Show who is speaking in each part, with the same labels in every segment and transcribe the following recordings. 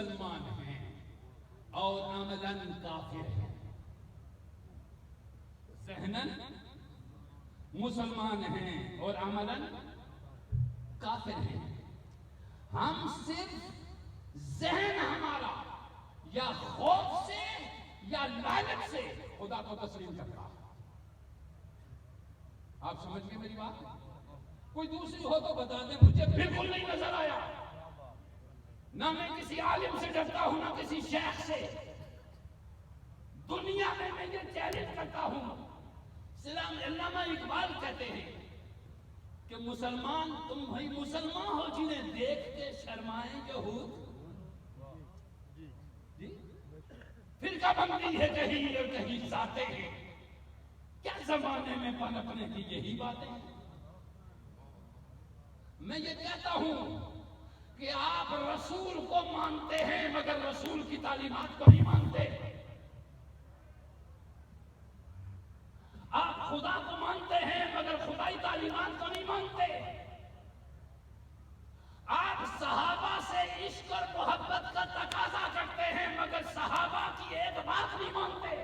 Speaker 1: مسلمان ہیں اور عملاً کافر ہیں. ذہناً مسلمان ہیں اور عملاً کافر ہیں. ہم صرف ذہن ہمارا یا خوف سے یا لالچ سے خدا کو تسلیم کرتا ہے. آپ سمجھ گئے میری بات؟ کوئی دوسری ہو تو بتا دیں. مجھے بالکل نہیں نظر آیا. نہ میں کسی عالم سے ڈرتا ہوں نہ کسی شیخ سے. دنیا میں یہ چیلنج کرتا ہوں. علامہ اقبال کہتے ہیں کہ مسلمان تم بھائی مسلمان ہو جنہیں دیکھ کے شرمائیں یہود. فرقہ بندی ہے کہیں اور کہیں ذاتیں ہیں. کیا زمانے میں پنپنے کی یہی باتیں ہیں. میں یہ کہتا ہوں کہ آپ رسول کو مانتے ہیں مگر رسول کی تعلیمات کو نہیں مانتے. آپ خدا کو مانتے ہیں مگر خدائی تعلیمات کو نہیں مانتے. آپ صحابہ سے عشق اور محبت کا تقاضا کرتے ہیں مگر صحابہ کی ایک بات نہیں مانتے.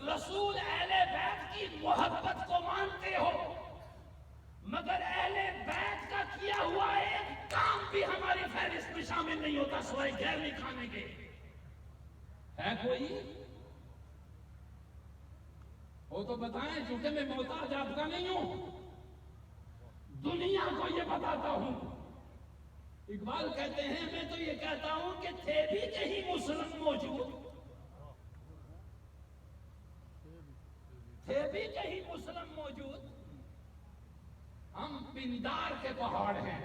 Speaker 1: رسول اہل بیت کی محبت کو مانتے ہو مگر اہل بیت کا کیا ہوا ایک کام بھی ہماری فہرست میں شامل نہیں ہوتا سوائے گیروی کھانے کے. ہے کوئی وہ تو بتائیں چونکہ میں محتاج آپ کا نہیں ہوں. دنیا کو یہ بتاتا ہوں. اقبال کہتے ہیں میں تو یہ کہتا ہوں کہ تھے بھی کہیں مسلم موجود. تھے بھی کہیں مسلم موجود. ہم پندار کے پہاڑ ہیں,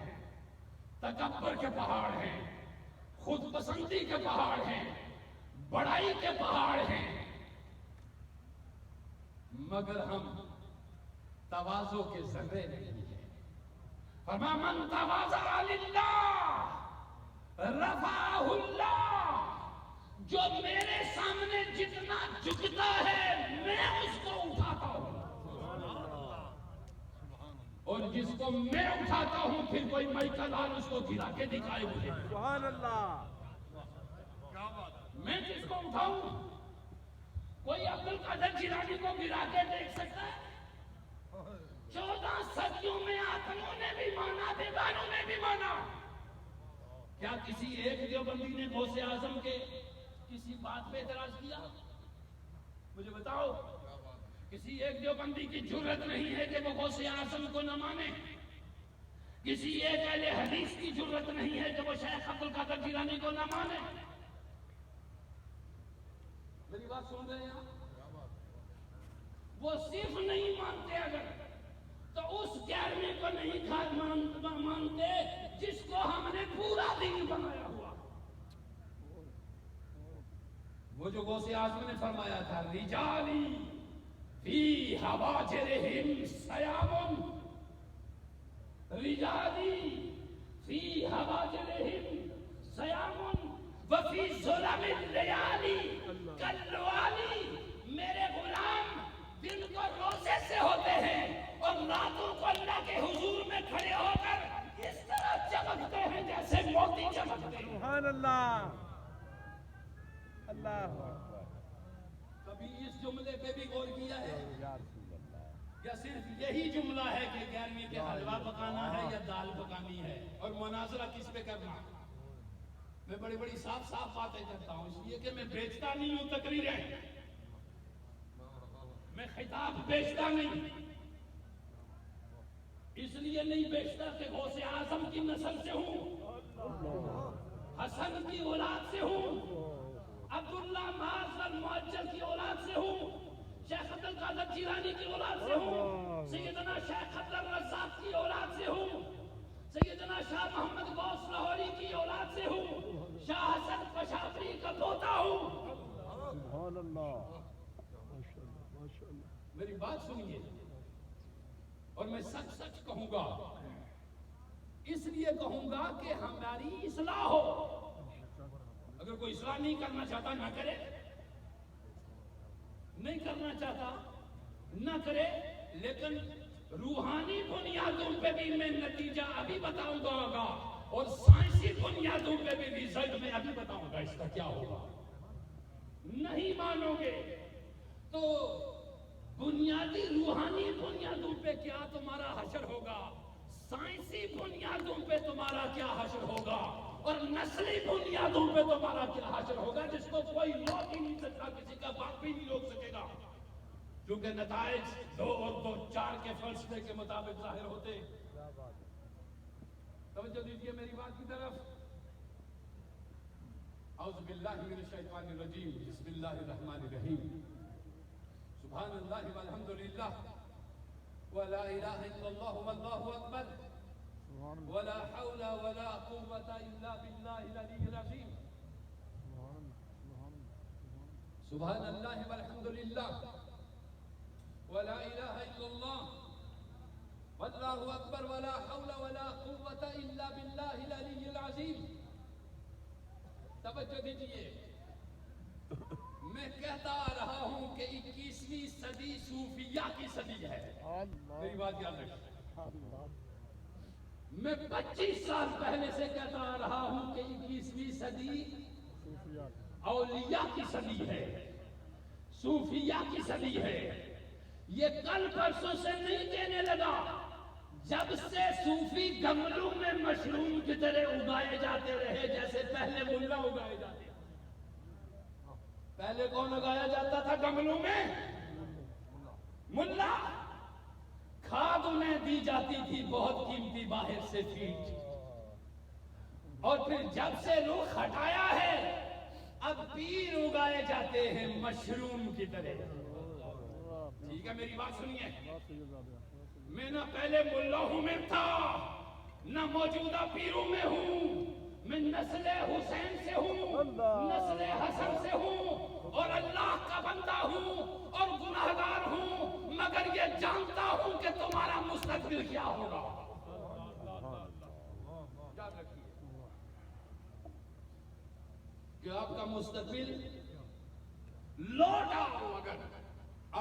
Speaker 1: تکبر کے پہاڑ ہیں, خود پسندی کے پہاڑ ہیں, بڑائی کے پہاڑ ہیں, مگر ہم تواضع کے ذرے نہیں ہیں. فرمایا من تواضع للہ رفعہ اللہ. جو میرے سامنے جتنا جھکتا ہے میں اس کو اٹھاتا ہوں, اور جس کو میں اٹھاتا ہوں پھر کوئی مائیکل آن اس کو گرا کے دکھائے مجھے. سبحان اللہ. میں جس کو اٹھاؤں کوئی عبد القادر جیلانی کو گرا کے دیکھ سکتا ہے؟ 14 صدیوں میں آتموں نے بھی مانا, دیوانوں نے بھی مانا. کیا کسی ایک دیوبندی نے غوث اعظم کے کسی بات پہ اعتراض کیا؟ مجھے بتاؤ. کسی ایک دیوبندی کی جرت نہیں ہے کہ وہ غوث اعظم کو نہ مانے. کسی ایک اہل حدیث کی جرت نہیں ہے کہ وہ شیخ عبد القادر جیلانی کو نہ مانے. میری بات سن رہے ہیں آپ؟ وہ صرف نہیں مانتے اگر تو اس 11ویں کو نہیں مانتے جس کو ہم نے پورا دین بنایا ہوا. وہ جو غوث اعظم نے فرمایا تھا رجالی فی حواجرہم سیام, رجالی فی حواجرہم سیام وفی ظلم اللیالی کاللوالی. میرے غلام دن کو روزے سے ہوتے ہیں اور راتوں کو اللہ کے حضور میں کھڑے ہو کر اس طرح چمکتے ہیں جیسے موتی چمکتے ہیں. سبحان اللہ. اللہ کبھی اس جملے پہ بھی غور کیا ہے یا صرف یہی جملہ ہے کہ 11ویں کے حلوہ پکانا ہے یا دال پکانی ہے اور مناظرہ کس پہ کرنا؟ میں بڑی بڑی صاف صاف باتیں کرتا ہوں اس لیے کہ میں بیچتا نہیں ہوں تقریریں, میں خطاب بیچتا نہیں. اس لیے نہیں بیچتا کہ غوث اعظم کی نسل سے ہوں, حسن کی اولاد سے ہوں, عبداللہ معاذ المعجل کی اولاد سے ہوں, شیخ عبد القادر جیلانی کی اولاد سے ہوں, سیدنا شیخ عبد الرزاق کی اولاد سے ہوں, سیدنا شاہ محمد غوث لاہوری کی اولاد سے ہوں, شاہ حسن پشاوری کا پوتا ہوں. سبحان اللہ. میری بات سنیے اور میں سچ سچ کہوں گا. اس لیے کہوں گا کہ ہماری اصلاح ہو. اگر کوئی اصلاح نہیں کرنا چاہتا نہ کرے, نہیں کرنا چاہتا نہ کرے, لیکن روحانی بنیادوں پہ بھی میں نتیجہ ابھی بتاؤں گا اور سائنسی بنیاد بنیادوں پہ بھی ریزلٹ میں ابھی بتاؤں گا اس کا کیا ہوگا. نہیں مانو گے تو بنیادی روحانی بنیادوں پہ کیا تمہارا حشر ہوگا, سائنسی بنیادوں پہ تمہارا کیا حشر ہوگا, اور نسلی بنیادوں پہ تمہارا کیا حشر ہوگا, جس کو کوئی روک ہی نہیں سکتا, کسی کا باپ بھی نہیں روک سکے گا, کیونکہ نتائج 2 اور 2 4 کے فلسفے کے مطابق ظاہر ہوتے. توجہ دیجیے میری بات کی طرف. اعوذ باللہ من الشیطان الرجیم, بسم اللہ الرحمن الرحیم. سبحان اللہ والحمد للہ ولا الہ الا اللہ واللہ اکبر ولا حول ولا قوة الا باللہ العلی العظیم. سبحان اللہ والحمد للہ ولا الہ الا اللہ واللہ اکبر ولا حول ولا قوة الا باللہ العلی العظیم. توجہ دیجیے, میں کہتا آ رہا ہوں کہ 21ویں صدی صوفیہ کی صدی ہے. میری بات یاد رکھیں, میں 25 سال پہلے سے کہتا آ رہا ہوں کہ 21ویں صدی اولیاء کی صدی ہے, صوفیہ کی صدی ہے. یہ کل پرسوں سے نہیں کہنے لگا, جب سے صوفی گملوں میں مشروم کی طرح اگائے جاتے رہے, جیسے پہلے ملا اگائے جاتے. پہلے کون اگایا جاتا تھا گملوں میں؟ ملا. کھاد انہیں دی جاتی تھی بہت قیمتی باہر سے فیڈ, اور پھر جب سے رخ ہٹایا ہے اب پیر اگائے جاتے ہیں مشروم کی طرح. ٹھیک ہے, میری بات سنیے. میں نہ پہلے ملاؤں میں تھا نہ موجودہ پیروں میں ہوں. میں نسل حسین سے ہوں, نسل حسن سے ہوں, اور اللہ کا بندہ ہوں اور گناہگار ہوں, مگر یہ جانتا ہوں کہ تمہارا مستقبل کیا ہوگا. یاد رکھیے کہ آپ کا مستقبل لوٹ آؤ اگر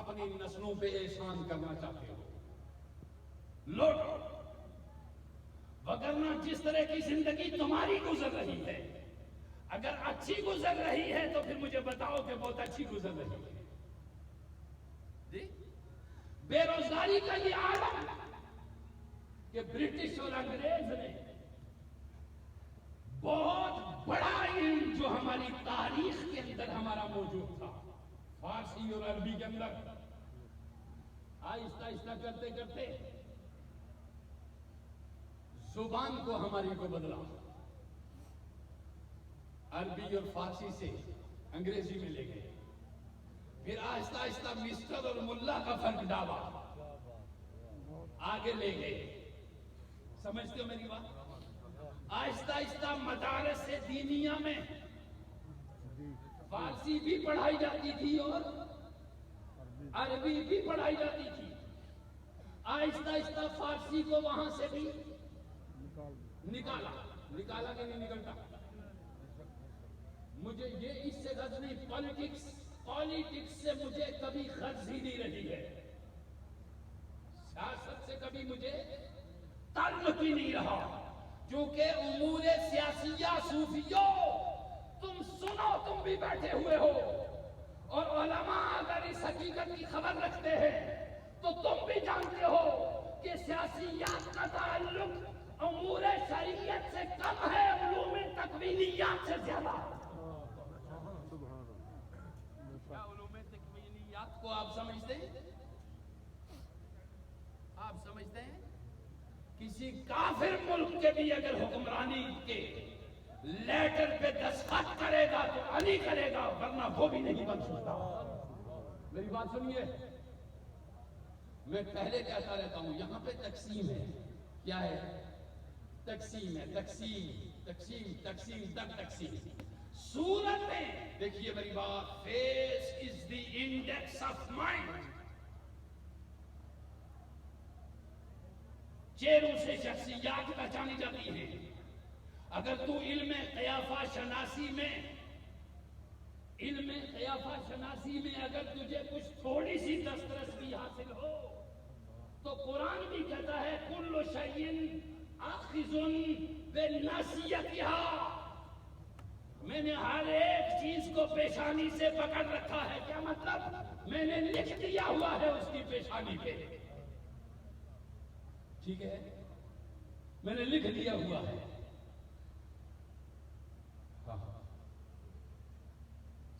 Speaker 1: اپنی نسلوں پہ احسان کرنا چاہتے ہو. لوٹ آؤ, وگرنہ جس طرح کی زندگی تمہاری گزر رہی ہے, اگر اچھی گزر رہی ہے تو پھر مجھے بتاؤ کہ بہت اچھی گزر رہی ہے. جی, بے روزگاری کا یہ عالم کہ برٹش اور انگریز نے بہت بڑا علم جو ہماری تاریخ کے اندر ہمارا موجود تھا, فارسی اور عربی کے اندر, آہستہ آہستہ کرتے کرتے زبان کو ہماری کو بدلا. عربی اور فارسی سے انگریزی میں لے گئے, پھر آہستہ آہستہ مسٹر اور ملا کا فرق ڈالا, آگے لے گئے. سمجھتے ہو میری بات؟ آہستہ آہستہ مدارس سے دینیہ میں فارسی بھی پڑھائی جاتی تھی اور عربی بھی پڑھائی جاتی تھی. آہستہ آہستہ فارسی کو وہاں سے بھی نکالا کہ نہیں نکلتا. مجھے یہ اس سے غرض نہیں, پالیٹکس سے مجھے کبھی غرض ہی نہیں رہی ہے, سیاست سے کبھی مجھے تعلق ہی نہیں رہا, کیونکہ امور سیاسیہ صوفیوں تم سنو, تم بھی بیٹھے ہوئے ہو, اور علماء اگر اس حقیقت کی خبر رکھتے ہیں تو تم بھی جانتے ہو کہ سیاسیات کا تعلق امور شریعت سے کم ہے, علوم تکوینیات سے زیادہ. کیا علوم تکوینیات کو آپ سمجھتے ہیں؟ آپ سمجھتے ہیں کسی کافر ملک کے بھی اگر حکمرانی کے لیٹر پہ دستخط کرے گا تو علی کرے گا, ورنہ وہ بھی نہیں بن سکتا. میری بات سنیے, میں پہلے کہتا رہتا ہوں یہاں پہ تقسیم ہے. کیا ہے؟ تقسیم ہے, تقسیم در تقسیم. صورت میں دیکھیے میری بات, face is the index of mind. چہروں سے شخصیات پہچانی جاتی ہیں. اگر تو علم قیافہ شناسی میں اگر تجھے کچھ تھوڑی سی دسترس بھی حاصل ہو تو قرآن بھی کہتا ہے کل شیء آخذ بناصیتہا, میں نے ہر ایک چیز کو پیشانی سے پکڑ رکھا ہے. کیا مطلب؟ میں نے لکھ دیا ہوا ہے اس کی پیشانی پہ. ٹھیک ہے، میں نے لکھ دیا ہوا ہے.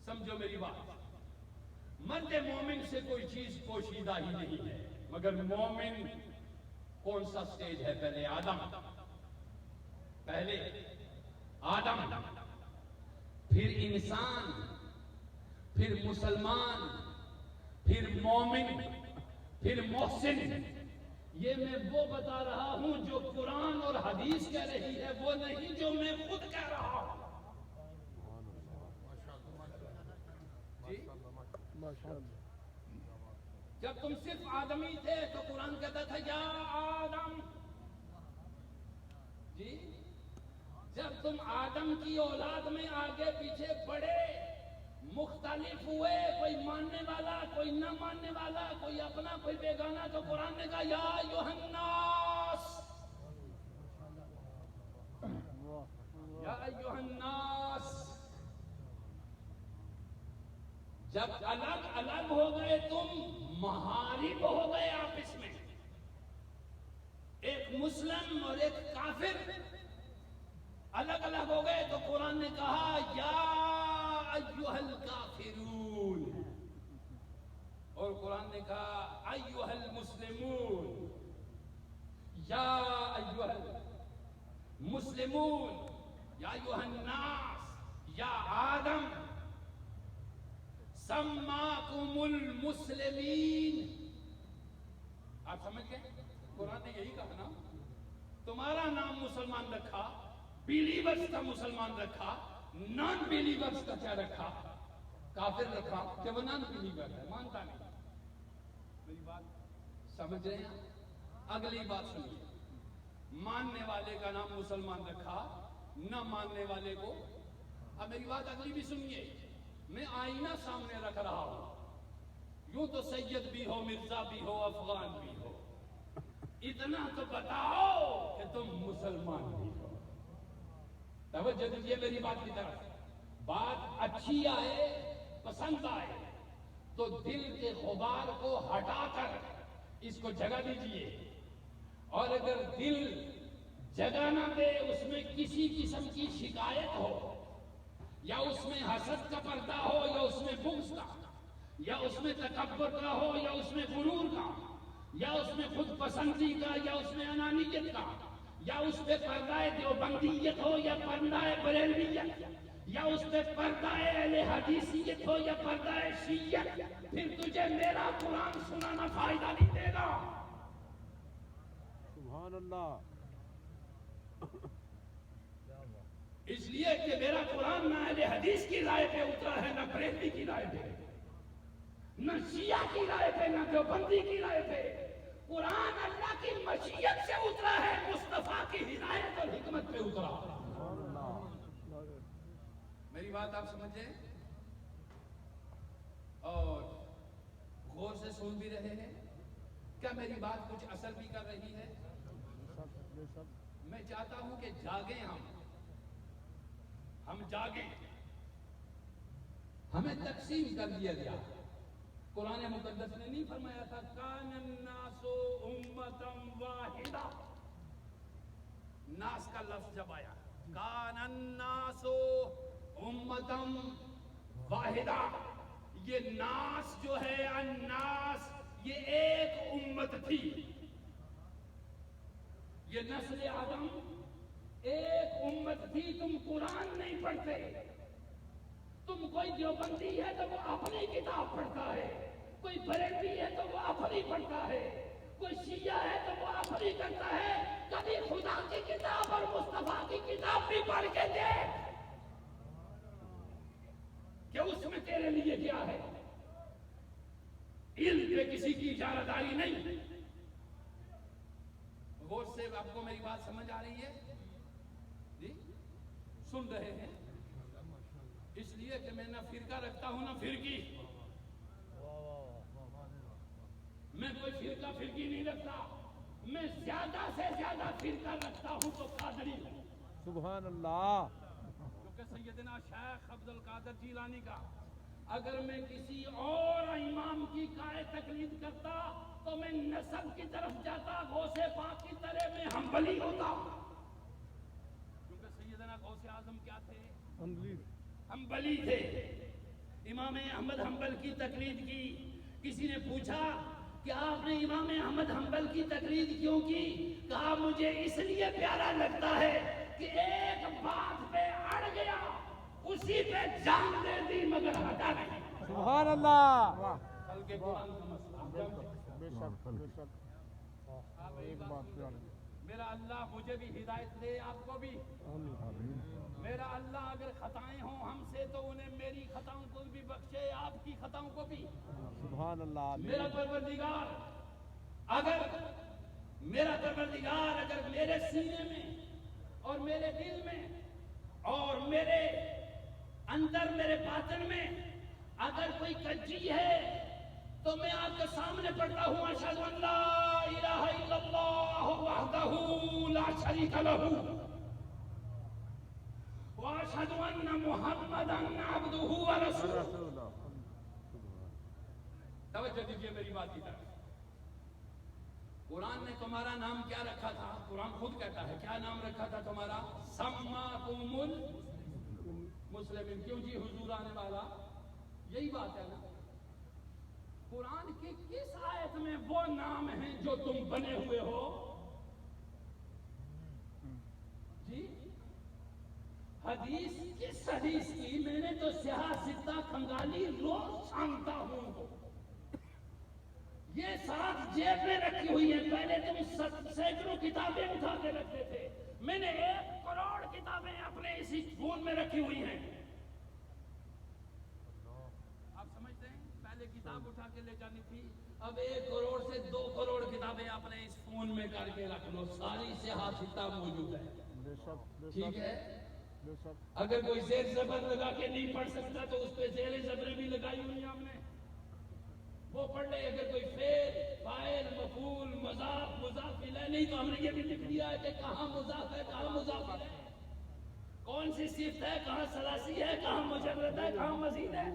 Speaker 1: سمجھو میری بات. مرد مومن سے کوئی چیز پوشیدہ ہی نہیں ہے. مگر مومن کون سا سٹیج ہے؟ پہلے آدم، پھر انسان، پھر مسلمان، پھر مومن، پھر محسن. یہ میں وہ بتا رہا ہوں جو قرآن اور حدیث کہہ رہی ہے، وہ نہیں جو میں خود کہہ رہا ہوں. جب تم صرف آدمی تھے تو قرآن کہتا تھا یا آدم. جی، جب تم آدم کی اولاد میں آگے پیچھے بڑھے، مختلف ہوئے، کوئی ماننے والا، کوئی نہ ماننے والا، کوئی اپنا کوئی بیگانہ، تو قرآن نے کہا یا ایھا الناس، یا ایھا الناس. جب الگ الگ ہو گئے تم، محارب ہو گئے آپس میں. ایک مسلم اور ایک کافر الگ الگ ہو گئے تو قرآن نے کہا یا ایھا الکافرون، اور قرآن نے کہا ایھا المسلمون، یا ایھا المسلمون، یا ایھا الناس، یا آدم سماکم المسلمین. آپ سمجھ گئے؟ قرآن نے یہی کہا نا، تمہارا نام مسلمان رکھا، بیلیورز کا مسلمان رکھا، نان بیلیورز کا کیا رکھا؟ کافر رکھا، کہ وہ نان بیلیور ہے، مانتا نہیں. میری بات سمجھ رہے ہیں؟ اگلی بات سنیے. ماننے والے کا نام مسلمان رکھا، نہ ماننے والے کو. اب میری بات اگلی بھی سنیے. میں آئینہ سامنے رکھ رہا ہوں، یوں تو سید بھی ہو، مرزا بھی ہو، افغان بھی ہو، اتنا تو بتاؤ کہ تم مسلمان بھی ہو. توجہ دیجیے میری بات کی طرف. بات اچھی آئے، پسند آئے تو دل کے غبار کو ہٹا کر اس کو جگہ دیجیے. اور اگر دل جگہ نہ دے، اس میں کسی قسم کی شکایت ہو، یا اس میں حسد کا پردہ ہو، یا اس میں بغض کا، یا اس میں تکبر کا ہو، یا اس میں غرور کا، یا اس میں خود پسندی کا، یا اس میں انانیت کا، یا اس پہ پردہ دیوبندیت ہو، یا پردہ بریلویت، یا اس پہ پردہ اہل حدیثیت ہو، یا پردہ شیعت، پھر تجھے میرا قرآن سنانا فائدہ نہیں دے گا.
Speaker 2: سبحان اللہ.
Speaker 1: اس لیے کہ میرا قرآن نہ اہل حدیث کی رائے پہ اترا ہے، نہ بریلوی کی رائے پہ، نہ شیعہ کی رائے پہ، نہ دیوبندی کی رائے پہ. قرآن اللہ کی مشیت سے اترا ہے، مصطفیٰ کی ہدایت اور حکمت پہ اترا. میری بات آپ سمجھیں اور غور سے سن بھی رہے ہیں؟ کیا میری بات کچھ اثر بھی کر رہی ہے؟ میں چاہتا ہوں کہ جاگیں ہم جاگیں. ہمیں تقسیم کر دیا گیا. قرآن مقدس نے نہیں فرمایا تھا کان الناس امۃ واحدہ؟ ناس کا لفظ جب آیا، کان الناس امۃ واحدہ، یہ ناس جو ہے، الناس، یہ ایک امت تھی. یہ نسل آدم ایک امت تھی. تم قرآن نہیں پڑھتے. تم کوئی دیوبندی ہے تو وہ اپنی کتاب پڑھتا ہے، کوئی بریلوی ہے تو وہ اپنی پڑھتا ہے، کوئی شیعہ ہے تو وہ اپنی کرتا ہے. کبھی خدا کی کتاب اور مصطفیٰ کی کتاب بھی پڑھ کے دیکھ کہ اس میں تیرے لیے کیا ہے. علم پہ کسی کی اجارہ داری نہیں. غور سے آپ کو میری بات سمجھ آ رہی ہے؟ جی سن رہے ہیں؟ اس لیے کہ میں نہ فرقہ رکھتا ہوں نہ فرقی. میں کوئی فرقہ فرقی نہیں رکھتا. میں زیادہ سے زیادہ فرقہ رکھتا ہوں تو قادری ہوں.
Speaker 2: سبحان اللہ.
Speaker 1: کیونکہ کیونکہ سیدنا شیخ عبد القادر جیلانی کا اگر میں کسی اور امام کی قائے تقلید کرتا تو میں نسب کی طرف جاتا، غوث پاک کی طرح میں حنبلی ہوتا، کیونکہ سیدنا غوث اعظم کیا تھے؟ حنبلی تھے۔ امام احمد حنبل کی تقلید کی، کسی نے پوچھا کہ آپ نے امام احمد حنبل کی تقلید کیوں کی؟ کہا مجھے اس لیے پیارا لگتا ہے کہ ایک بات پہ اڑ گیا، اسی پہ جان دے دی مگر ہٹا نہیں۔
Speaker 2: سبحان اللہ،
Speaker 1: کل کے قرآن کا مسئلہ
Speaker 2: بے شک بے شک، ایک بات پیار ہے۔
Speaker 1: میرا اللہ مجھے بھی ہدایت دے، آپ کو بھی۔ میرا اللہ اگر خطائیں ہوں ہم سے تو انہیں میری خطاؤں کو بھی بخشے، آپ کی خطاؤں کو بھی۔
Speaker 2: سبحان اللہ۔
Speaker 1: میرا پروردگار اگر میرے سینے میں اور میرے دل میں اور میرے اندر میرے باطن میں اگر کوئی کجی ہے تو میں آپ کے سامنے پڑھتا ہوں اشہد ان لا الہ الا اللہ وحدہ لا شریک لہ واشہد ان محمدا عبدہ ورسولہ۔ توجہ دیجیے میری بات کی طرف۔ قرآن نے تمہارا نام کیا رکھا تھا؟ قرآن خود کہتا ہے کیا نام رکھا تھا تمہارا؟ سماکم المسلمین۔ کیوں جی حضور آنے والا؟ یہی بات ہے نا۔ قرآن کی کس آیت میں وہ نام ہیں جو تم بنے ہوئے ہو؟ جی حدیث کس حدیث کی؟ میں نے تو سیاہ ستہ کھنگالی روز چھانتا ہوں، یہ ساتھ جیب میں رکھی ہوئی ہے۔ پہلے تم سینکڑوں کتابیں اٹھا کے رکھتے تھے، میں نے 1 کروڑ کتابیں اپنے اسی فون میں رکھی ہوئی ہیں۔ آپ سمجھتے ہیں پہلے کتاب اٹھا کے لے جانی تھی، اب 1 کروڑ سے 2 کروڑ کتابیں اپنے اس فون میں کر کے رکھ لو، ساری سیاہ ستہ موجود ہے۔ ٹھیک ہے، اگر کوئی زیر زبر لگا کے نہیں پڑھ سکتا تو اس پہ زیر زبر بھی لگائی ہوئی ہیں ہم نے، وہ پڑھ لے۔ اگر کوئی فعل، فاعل، مفعول، مضاف، مضاف الیہ نہیں تو ہم نے یہ بھی لکھ دیا ہے کہ کہاں مضاف ہے، کہاں مضاف الیہ ہے، کون سی صفت ہے، کہاں ثلاثی ہے، کہاں مجرد ہے، کہاں مزید ہے۔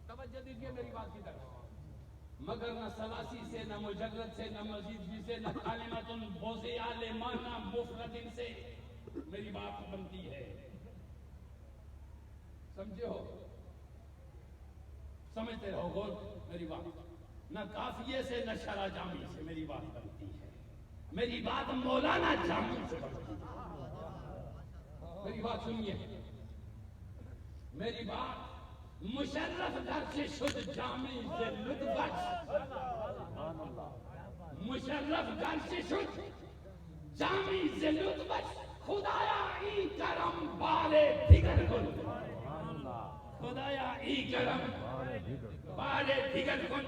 Speaker 1: توجہ دیجیے میری بات کی طرف۔ مگر نہ ثلاثی سے، نہ مجرد سے، نہ مزید سے، نہ کلمۃ موضع لمعنی مفرد سے میری بات بنتی ہے۔ سمجھے ہو؟ سمجھتے رہو، غور میری بات۔ نہ قافیے سے نہ شرح جامی سے میری بات بنتی ہے، میری بات مولانا جامی سے بنتی ہے۔ میری بات سنیے، میری بات مشرف در سے شد جامی سے لطف بخش، مشرف در سے شد جامی سے لطف بخش، خدایا ای کرم بالے دیگر کن، خدایا ای کرم بالے دیگر کن۔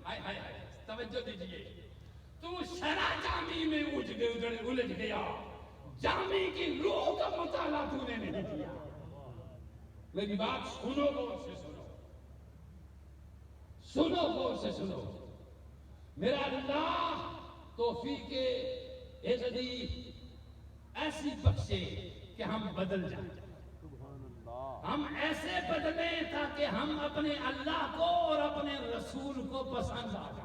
Speaker 1: ہائے ہائے ہائے، توجہ دیجیے۔ تو شرع جامی میں الجھ گیا، جامی کی روح کا مطالعہ تو نے نہیں کیا۔ میری بات سنو، غور سے سنو، سنو غور سے سنو۔ میرا اللہ توفیق عزتی ایسی بخشے کہ ہم بدل جائیں، ہم ایسے بدلیں تاکہ ہم اپنے اللہ کو اور اپنے رسول کو پسند آ جائیں،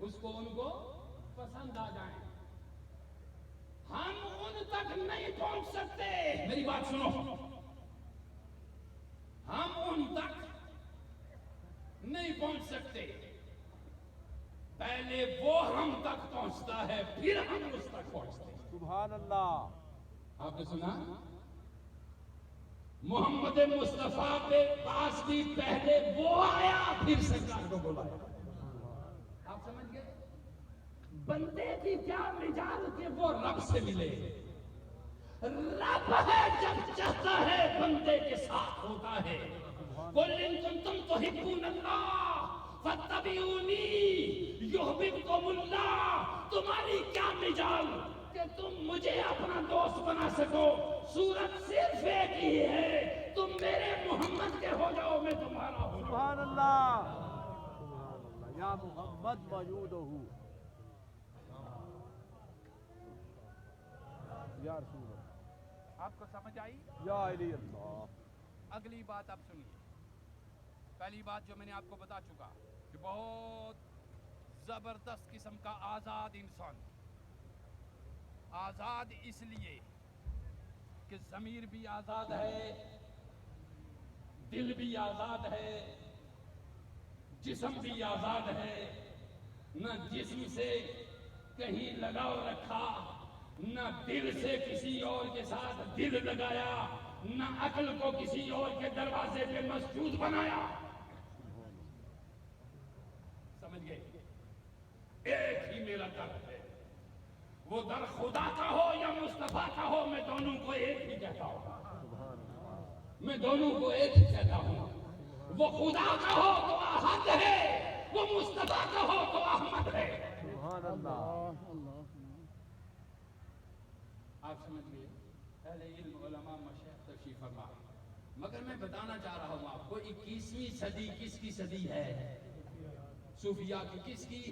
Speaker 1: اس کو ان کو پسند آ جائیں۔ ہم ان تک نہیں پہنچ سکتے، میری بات سنو، ہم ان تک نہیں پہنچ سکتے، پہلے وہ ہم تک پہنچتا ہے پھر ہم اس تک پہنچتے ہیں۔
Speaker 2: سبحان اللہ۔
Speaker 1: آپ نے سنا محمد مصطفیٰ کے پاس بھی پہلے وہ آیا پھر سرکار کو بلایا۔ آپ سمجھ گئے بندے کی کیا مجال کہ وہ رب سے ملے؟ رب ہے جب چاہتا ہے بندے کے ساتھ ہوتا ہے۔ قُلْ إِن كُنتُمْ تُحِبُّونَ اللَّهَ فَاتَّبِعُونِي يُحْبِبْكُمُ اللَّهُ۔ تمہاری کیا مجال کہ تم مجھے اپنا دوست بنا سکو؟ صورت صرف ایک ہی ہے، تم میرے محمد کے ہو جاؤ، میں تمہارا ہو جاؤں۔
Speaker 2: سبحان اللہ، سبحان اللہ، یا محمد موجود ہو۔ یا رسول اللہ
Speaker 3: آپ کو سمجھ آئی؟
Speaker 2: یا علی اللہ
Speaker 3: اگلی بات آپ سنیے. پہلی بات جو میں نے آپ کو بتا چکا کہ بہت زبردست قسم کا آزاد انسان. آزاد اس لیے کہ ضمیر بھی آزاد ہے, دل بھی آزاد ہے, جسم بھی آزاد ہے. نہ جسم سے کہیں لگاؤ رکھا, نہ دل سے کسی اور کے ساتھ دل لگایا, نہ عقل کو کسی اور کے دروازے پہ مسجود بنایا. سمجھ گئے؟ ایک ہی میرا در ہے, وہ در خدا کا ہو یا مصطفیٰ کا ہو, میں دونوں کو ایک ہی کہتا ہوں. میں دونوں کو ایک ہی کہتا ہوں. وہ خدا کا ہو تو احد ہے, وہ مصطفیٰ کا ہو تو احمد ہے.
Speaker 2: سبحان اللہ.
Speaker 3: آپ سمجھ گئے؟ اہل علم علماء مشائخ تشریف فرما. مگر میں بتانا چاہ رہا ہوں آپ کو 21ویں صدی کس کی صدی ہے؟ صوفیاء کی. کس کی؟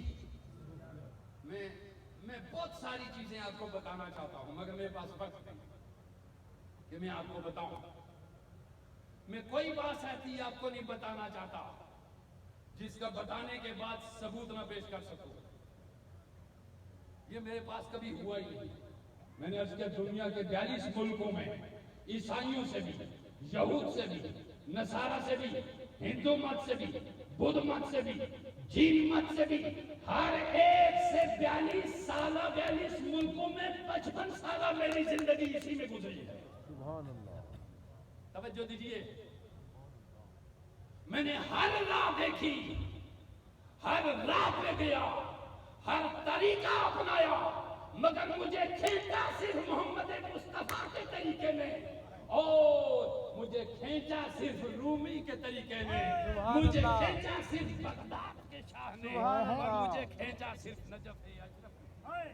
Speaker 3: میں بہت ساری چیزیں آپ کو بتانا چاہتا ہوں, مگر میرے پاس وقت نہیں کہ میں آپ کو بتاؤں. میں کوئی بات ایسی آپ کو نہیں بتانا چاہتا جس کا بتانے کے بعد ثبوت نہ پیش کر سکوں. یہ میرے پاس کبھی ہوا ہی نہیں. میں نے عرض کیا دنیا کے 42 ملکوں میں عیسائیوں سے بھی, یہود سے بھی, نصارہ سے بھی, ہندو مت سے بھی, بدھ مت سے بھی, جین مت سے بھی, ہر ایک سے 42 سالہ 42 ملکوں میں 55 سالہ میری زندگی اسی میں گزری ہے.
Speaker 2: سبحان اللہ.
Speaker 3: توجہ دیجیے. میں نے ہر راہ دیکھی, ہر راہ پہ گیا, ہر طریقہ اپنایا, مگر مجھے کھینچا صرف محمد مصطفیٰ کے طریقے میں, اور مجھے کھینچا صرف رومی کے طریقے میں, مجھے کھینچا صرف بغداد کے شاہ نے, اور مجھے کھینچا صرف نجف اشرف.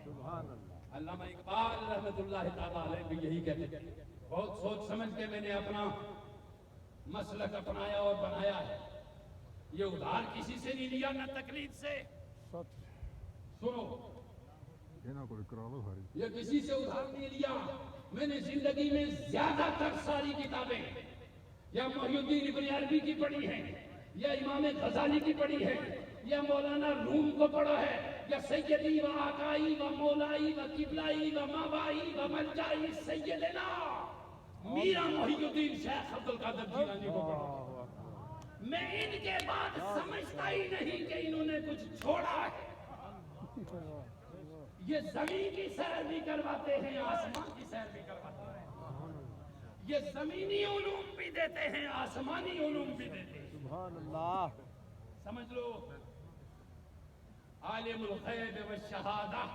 Speaker 2: سبحان اللہ.
Speaker 3: علامہ اقبال رحمۃ اللہ تعالیٰ علیہ بھی یہی کہتے ہیں. بہت سوچ سمجھ کے میں نے اپنا مسلک اپنایا اور بنایا ہے. یہ ادھار کسی سے نہیں لیا, نہ تقلید سے.
Speaker 2: سچ.
Speaker 3: سنو,
Speaker 2: اینا کو کرا لو بھائی.
Speaker 3: یہ کسی سے ادھار نہیں لیا. میں نے زندگی میں زیادہ تر ساری کتابیں یا محی الدین ابن عربی کی پڑھی ہیں, یا امام غزالی کی پڑھی ہے, یا مولانا روم کو پڑھا ہے, یا سیدی و آقائی و مولائی و قبلائی و مابائی و ملجائی سیدنا میرا محی الدین شیخ عبد القادر جیلانی کو پڑھا. میں ان کے بعد سمجھتا ہی نہیں کہ انہوں نے کچھ چھوڑا ہے. یہ زمین کی سیر بھی کرواتے ہیں, آسمان کی سیر بھی کرواتے ہیں. یہ زمینی علوم بھی دیتے ہیں, آسمانی علوم بھی دیتے ہیں.
Speaker 2: سبحان اللہ.
Speaker 3: سمجھ لو, عالم الغیب والشہادہ.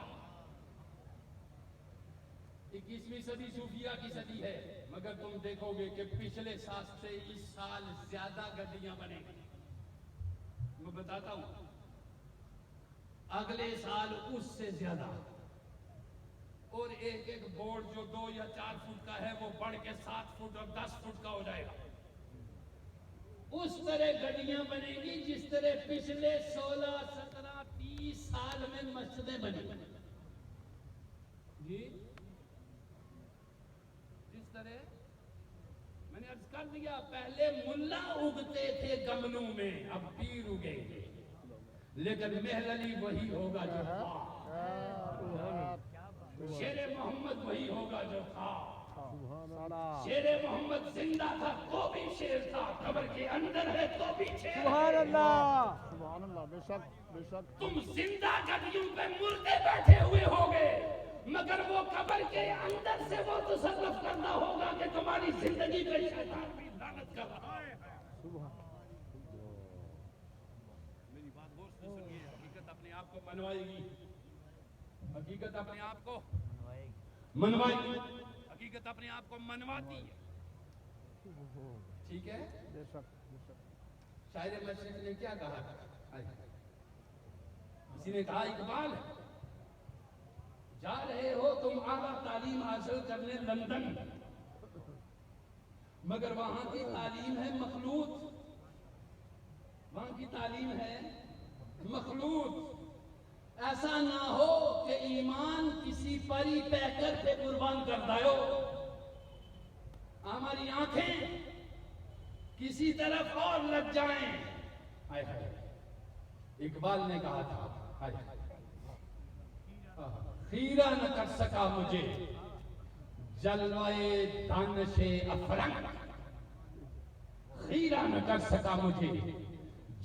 Speaker 3: 21ویں صدی صوفیاء کی صدی ہے, مگر تم دیکھو گے کہ پچھلے 27 سال زیادہ گڈیاں بنے گی. میں بتاتا ہوں, اگلے سال اس سے زیادہ, اور ایک ایک بورڈ جو 2 یا 4 فٹ کا ہے وہ بڑھ کے 7 فٹ اور 10 فٹ کا ہو جائے گا. اس طرح گڈیاں بنے گی جس طرح پچھلے 16, 17, 30 سال میں مسجدیں بنی. جی جس طرح میں نے عرض کر دیا, پہلے ملا اگتے تھے گملوں میں, اب پیر اگیں گے, لیکن محل علی وہی ہوگا جو تھا, شیر محمد وہی ہوگا جو تھا. شیر محمد زندہ تھا تو بھی شیر تھا, قبر کے اندر ہے تو بھی شیر.
Speaker 2: سبحان اللہ. سبحان اللہ. بے شک بے شک.
Speaker 3: تم زندہ گدیوں پہ مردے بیٹھے ہوئے ہوگے, مگر وہ قبر کے اندر سے وہ تصرف کرنا ہوگا کہ تمہاری زندگی پہ شیطان بھی لعنت کر رہا ہے. میری بات غور سے سنیے, حقیقت اپنے آپ کو منوائے گی. حقیقت اپنے آپ کو منوائے گی. حقیقت اپنے آپ کو منواتی ہے. ٹھیک ہے.
Speaker 2: بے شک بے شک.
Speaker 3: شاعر مشرق نے کیا کہا؟ کسی نے کہا, اقبال جا رہے ہو تم اعلیٰ تعلیم حاصل کرنے لندن, مگر وہاں کی تعلیم ہے مخلوط. وہاں کی تعلیم ہے مخلوط. ایسا نہ ہو کہ ایمان کسی پری پیکر پہ قربان کر دیو، ہماری آنکھیں کسی طرف اور لگ جائیں۔ ہائے ہائے، اقبال نے کہا تھا، ہائے ہائے، خیرہ نہ کر سکا مجھے جلوے دانش افرنگ، خیرہ نہ کر سکا مجھے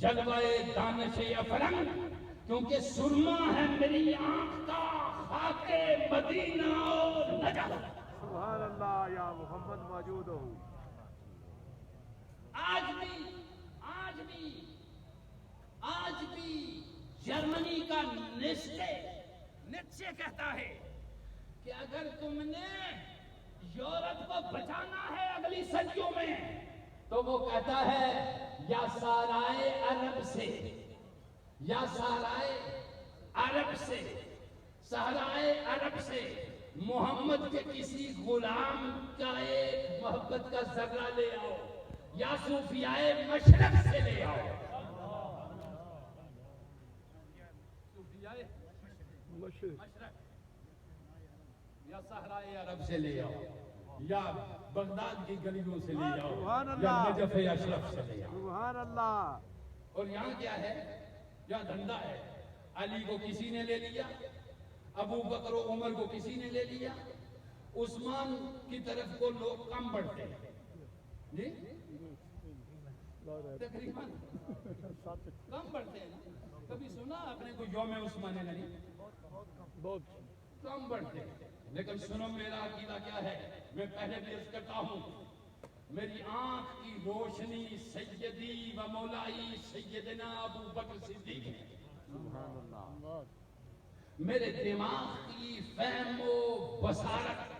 Speaker 3: جلوے دانش افرنگ، کیونکہ سرما ہے میری آنکھ کا خاک مدینہ اور نجف۔
Speaker 2: سبحان اللہ یا محمد موجود ہو۔
Speaker 3: آج بھی جرمنی کا نیٹشے کہتا ہے کہ اگر تم نے یورپ کو بچانا ہے اگلی صدیوں میں، تو وہ کہتا ہے یا سارائے عرب سے، یا سارائے عرب سے، صحرائے عرب سے محمد کے کسی غلام کا ایک محبت کا ذرہ لے آؤ، یا صوفیائے مشرق سے لے آؤ، صوفیائے مشرق یا صحرائے عرب سے لے آؤ، یا بغداد کی گلیوں سے لے آؤ، یا نجف اشرف سے لے آؤ۔
Speaker 2: سبحان اللہ۔
Speaker 3: اور یہاں کیا ہے؟ یہاں دھندا ہے، علی کو کسی نے لے لیا، ابو بکر و عمر کو کسی نے لے لیا، عثمان کی طرف کو لوگ کم بڑھتے ہیں، جی تقریباً کم بڑھتے ہیں۔ کبھی سنا آپ نے کوئی یوم عثمان غنی؟
Speaker 2: بہت
Speaker 3: کم بڑھتے ہیں۔ لیکن سنو میرا عقیدہ کیا ہے، میں پہلے بھی عرض کرتا ہوں، میری آنکھ کی روشنی سیدی و مولائی سیدنا ابو بکر صدیق ہے،
Speaker 2: سبحان اللہ۔
Speaker 3: میرے دماغ کی فہم و بصارت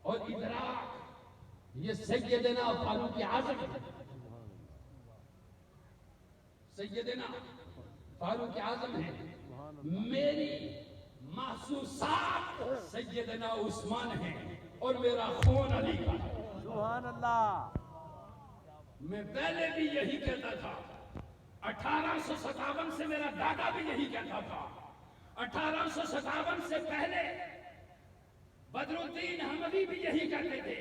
Speaker 3: اور ادراک یہ سیدنا فاروق اعظم ہے، سیدنا فاروق اعظم ہے، میری محسوسات سیدنا عثمان ہیں، اور میرا خون علی کا ہے۔
Speaker 2: سبحان اللہ۔
Speaker 3: میں پہلے بھی یہی کہتا تھا، 1857 سے میرا دادا بھی یہی کہتا تھا، 1857 سے پہلے بدر الدین احمدی بھی یہی کہتے تھے۔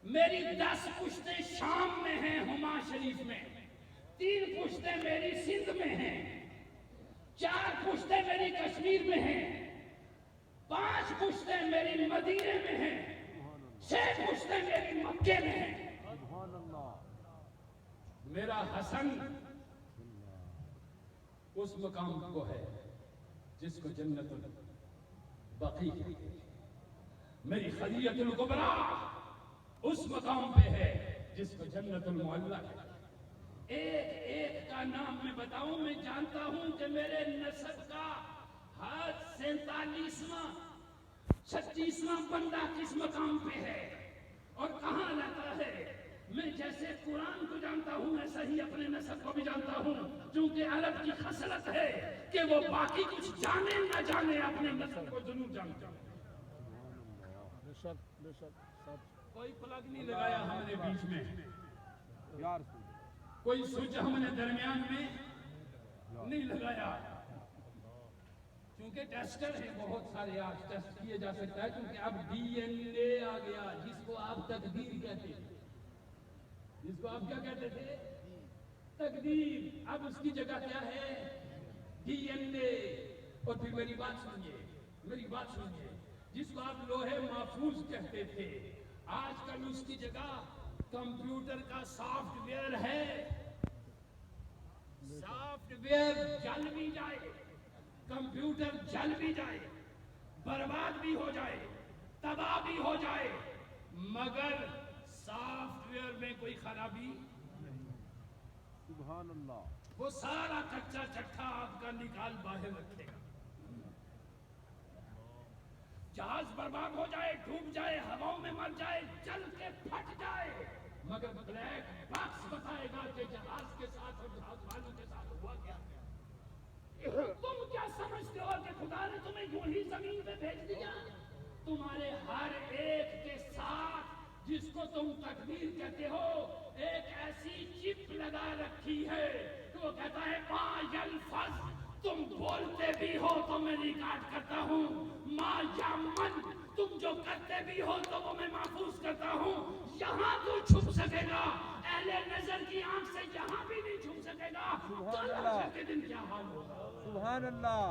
Speaker 3: میری 10 پشتیں شام میں ہیں، ہما شریف میں، 3 پشتیں میری سندھ میں ہیں، 4 پشتیں میری کشمیر میں ہیں، 5 پشتیں میری مدینے میں ہیں، 6 پشتیں میری مکے میں ہیں۔
Speaker 2: سبحان اللہ۔
Speaker 3: میرا حسن اس مقام کو ہے جس کو جنت البقیع کہتے ہیں، میری خلیۃ الکبریٰ اس مقام پہ ہے جس کو جنت المعلیٰ کہتے ہیں۔ ایک کا نام میں بتاؤں، میں جانتا ہوں کہ میرے نسب کا ہر 47واں 36واں بندہ کس مقام پہ ہے اور کہاں رہتا ہے۔ میں جیسے قرآن کو جانتا ہوں ایسا ہی اپنے نسب کو بھی جانتا ہوں، چونکہ عرب کی خصلت ہے کہ وہ باقی کچھ جانے نہ جانے اپنے نسب کو ضرور جانتا ہے۔
Speaker 2: بے شک بے شک سچ۔
Speaker 3: کوئی پلگ نہیں لگایا ہم نے بیچ میں،
Speaker 2: یا رسول
Speaker 3: کوئی سوئچ ہم نے درمیان میں نہیں لگایا، کیونکہ ٹیسٹر ہیں بہت سارے، آج ٹیسٹ کیے جا سکتا ہے، کیونکہ اب ڈی این اے آ گیا، جس کو آپ تقدیر کہتے ہیں، جس کو آپ کیا کہتے تھے؟ تقدیر۔ اب اس کی جگہ کیا ہے؟ ڈی این اے۔ اور پھر میری بات سنیے، جس کو آپ لوہے محفوظ کہتے تھے، آج کل اس کی جگہ کمپیوٹر کا سافٹ ویئر ہے۔ سافٹ ویئر جل بھی جائے، کمپیوٹر جل بھی جائے، برباد بھی ہو جائے، تباہ بھی ہو جائے، مگر سافٹ ویئر میں کوئی خرابی،
Speaker 2: سبحان اللہ۔
Speaker 3: وہ سارا کچا چٹھا آپ کا نکال باہر رکھے گا۔ جہاز برباد ہو جائے، ڈوب جائے، ہواؤں میں مر جائے، جل کے پھٹ جائے، مگر بلیک باکس بتائے گا کہ جہاز کے ساتھ اور جہاز والوں کے ساتھ ہوا کیا۔ تم کیا سمجھتے ہو کہ خدا نے تمہیں یوں ہی زمین پہ بھیج دیا؟ تمہارے ہر ایک کے ساتھ، جس کو تم تقدیر کہتے ہو، ایک ایسی چپ لگا رکھی ہے کہ وہ کہتا ہے ما یلفظ
Speaker 1: تم بولتے بھی ہو تو میں ریکارڈ کرتا ہوں، ما یا من تم جو کرتے بھی ہو تو وہ میں محفوظ کرتا ہوں۔ یہاں تو چھپ سکے گا، اہل نظر کی آنکھ سے یہاں بھی نہیں چھپ سکے گا، تو اللہ کے دن کیا حال ہوگا؟
Speaker 2: سبحان اللہ،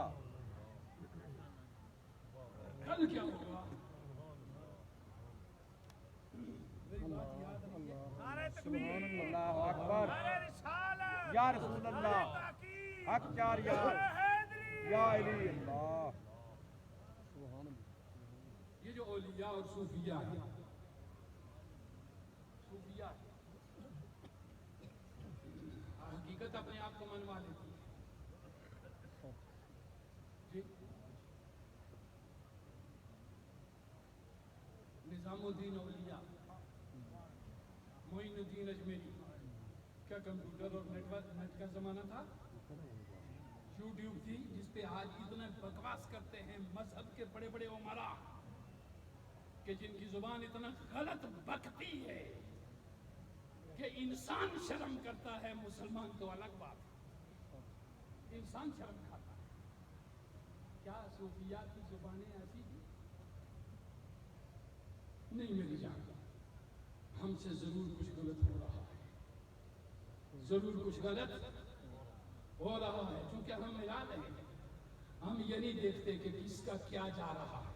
Speaker 3: کل کیا ہوگا؟ میری بات یاد ہے؟
Speaker 2: سبحان اللہ اکبر، یا رسول اللہ، حق چار یار، یا علی اللہ، سبحان اللہ۔
Speaker 3: یہ جو اولیاء اور صوفیاء ہیں، صوفیاء حقیقت اپنے آپ کو منوا لیتی ہے جی۔ نظام الدین اولیاء، معین الدین اجمیری، کیا کمپیوٹر اور نیٹ کا زمانہ تھا؟ یوٹیوب تھی جس پہ آج اتنے بکواس کرتے ہیں مذہب کے بڑے بڑے عمرا کہ جن کی زبان اتنا غلط بکتی ہے کہ انسان شرم کرتا ہے، مسلمان تو الگ بات ہے، انسان شرم کھاتا ہے۔ کیا صوفیاء کی زبانیں ایسی تھی؟ نہیں میری جان، ہم سے ضرور کچھ غلط ہو رہا ہے، ضرور کچھ غلط ہو رہا ہے، چونکہ ہم ملا رہے ہیں، ہم یہ نہیں دیکھتے کہ کس کا کیا جا رہا ہے۔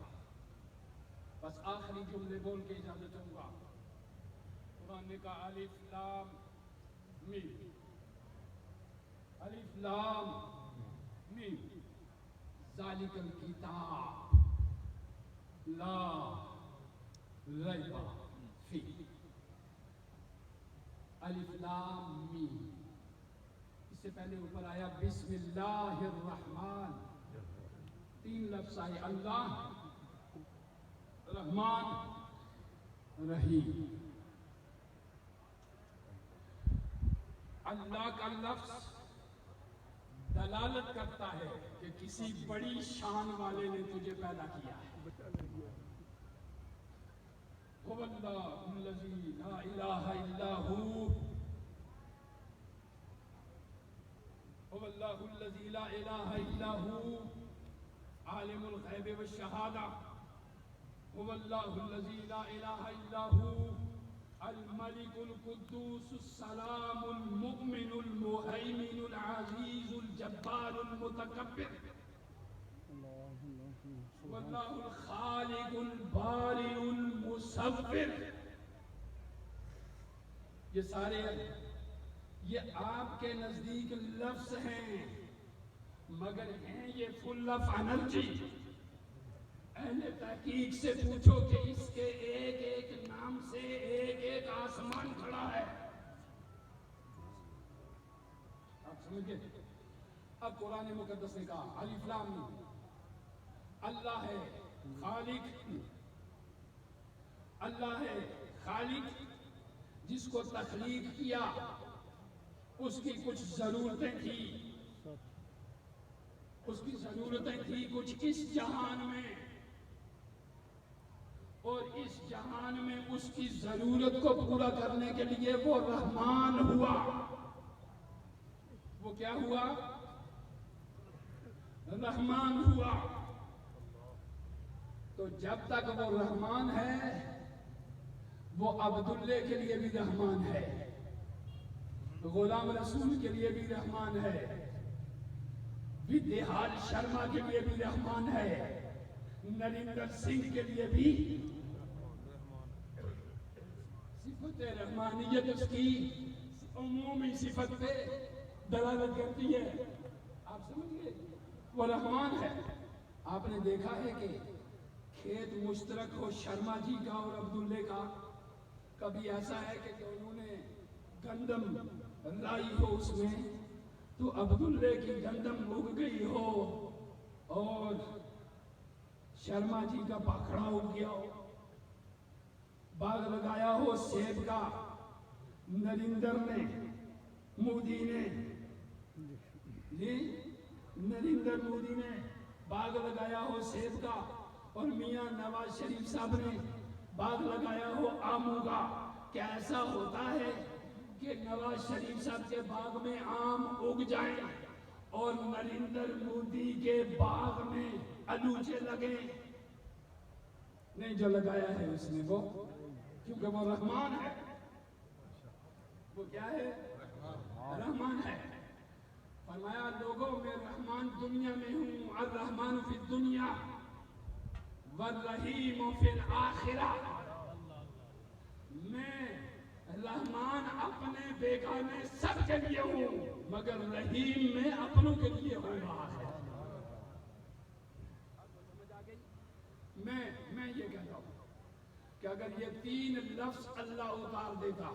Speaker 3: بس آخری جملے بول کے اجازت دوں گا۔ قرآن نے کہا الف لام میم، الف لام میم، ذالک الکتاب لا ریب فیہ، الف لام میم۔ اس سے پہلے اوپر آیا بسم اللہ الرحمن، تین لفظ آئے، اللہ، رحمان، رحیم۔ اللہ کا لفظ دلالت کرتا ہے کہ کسی بڑی شان والے نے تجھے پیدا کیا ہے۔ هو اللہ الذی لا الہ الا ہو، هو اللہ الذی لا الہ الا ہو، عالم الغیب والشہادہ، هو اللہ الذی لا الہ الا ہو، الملک القدوس السلام المؤمن المہیمن العزیز الجبار المتکبر، واللہ الخالق البارئ المصور۔ یہ سارے یہ آپ کے نزدیک لفظ ہیں، مگر ہیں یہ فل آف انرجی۔ اہل تحقیق سے پوچھو کہ اس کے ایک ایک نام سے ایک ایک آسمان کھڑا ہے۔ آپ سمجھ گئے؟ اب قرآن مقدس نے کہا الف لام میم، اللہ ہے خالق، اللہ ہے خالق جس کو تخلیق کیا، اس کی کچھ ضرورتیں تھی، اس کی ضرورتیں تھی کچھ اس جہان میں، اور اس جہان میں اس کی ضرورت کو پورا کرنے کے لیے وہ رحمان ہوا۔ وہ کیا ہوا؟ رحمان ہوا۔ تو جب تک وہ رحمان ہے، وہ عبداللہ کے لیے بھی رحمان ہے، غلام رسول کے لیے بھی رحمان ہے، ودیہال شرما کے لیے بھی رحمان ہے، نریندر سنگھ کے لیے بھی۔ صفت رحمانیت اس کی عمومی صفت پہ دلالت کرتی ہے۔ آپ سمجھ گئے؟ وہ رحمان ہے۔ آپ نے دیکھا ہے کہ کھیت مشترک ہو شرما جی کا اور عبداللہ کا، کبھی ایسا ہے کہ دونوں نے گندم لائی ہو اس میں تو عبداللہ کی گندم اگ گئی ہو اور شرما جی کا پاکھڑا اگ گیا ہو، باغ لگایا ہو سیب کا، نریندر نے، مودی نے، نریندر مودی نے باغ لگایا ہو سیب کا، اور میاں نواز شریف صاحب نے باغ لگایا ہو آموں کا۔ کیا ایسا ہوتا ہے کہ نواز شریف صاحب کے باغ میں آم اگ جائیں اور نریندر مودی کے باغ میں الوچے لگے نہیں، جو لگایا ہے اس نے وہ، کیونکہ وہ رحمان ہے. وہ کیا ہے؟ رحمان ہے. فرمایا لوگوں میں رحمان دنیا میں ہوں، الرحمن فی الدنیا والرحیم فی الآخرہ. میں رحمان اپنے بیگانے سب کے لیے ہوں، مگر رحیم میں اپنوں کے لیے ہوں گا. میں یہ کہتا ہوں کہ اگر یہ تین لفظ اللہ اتار دیتا،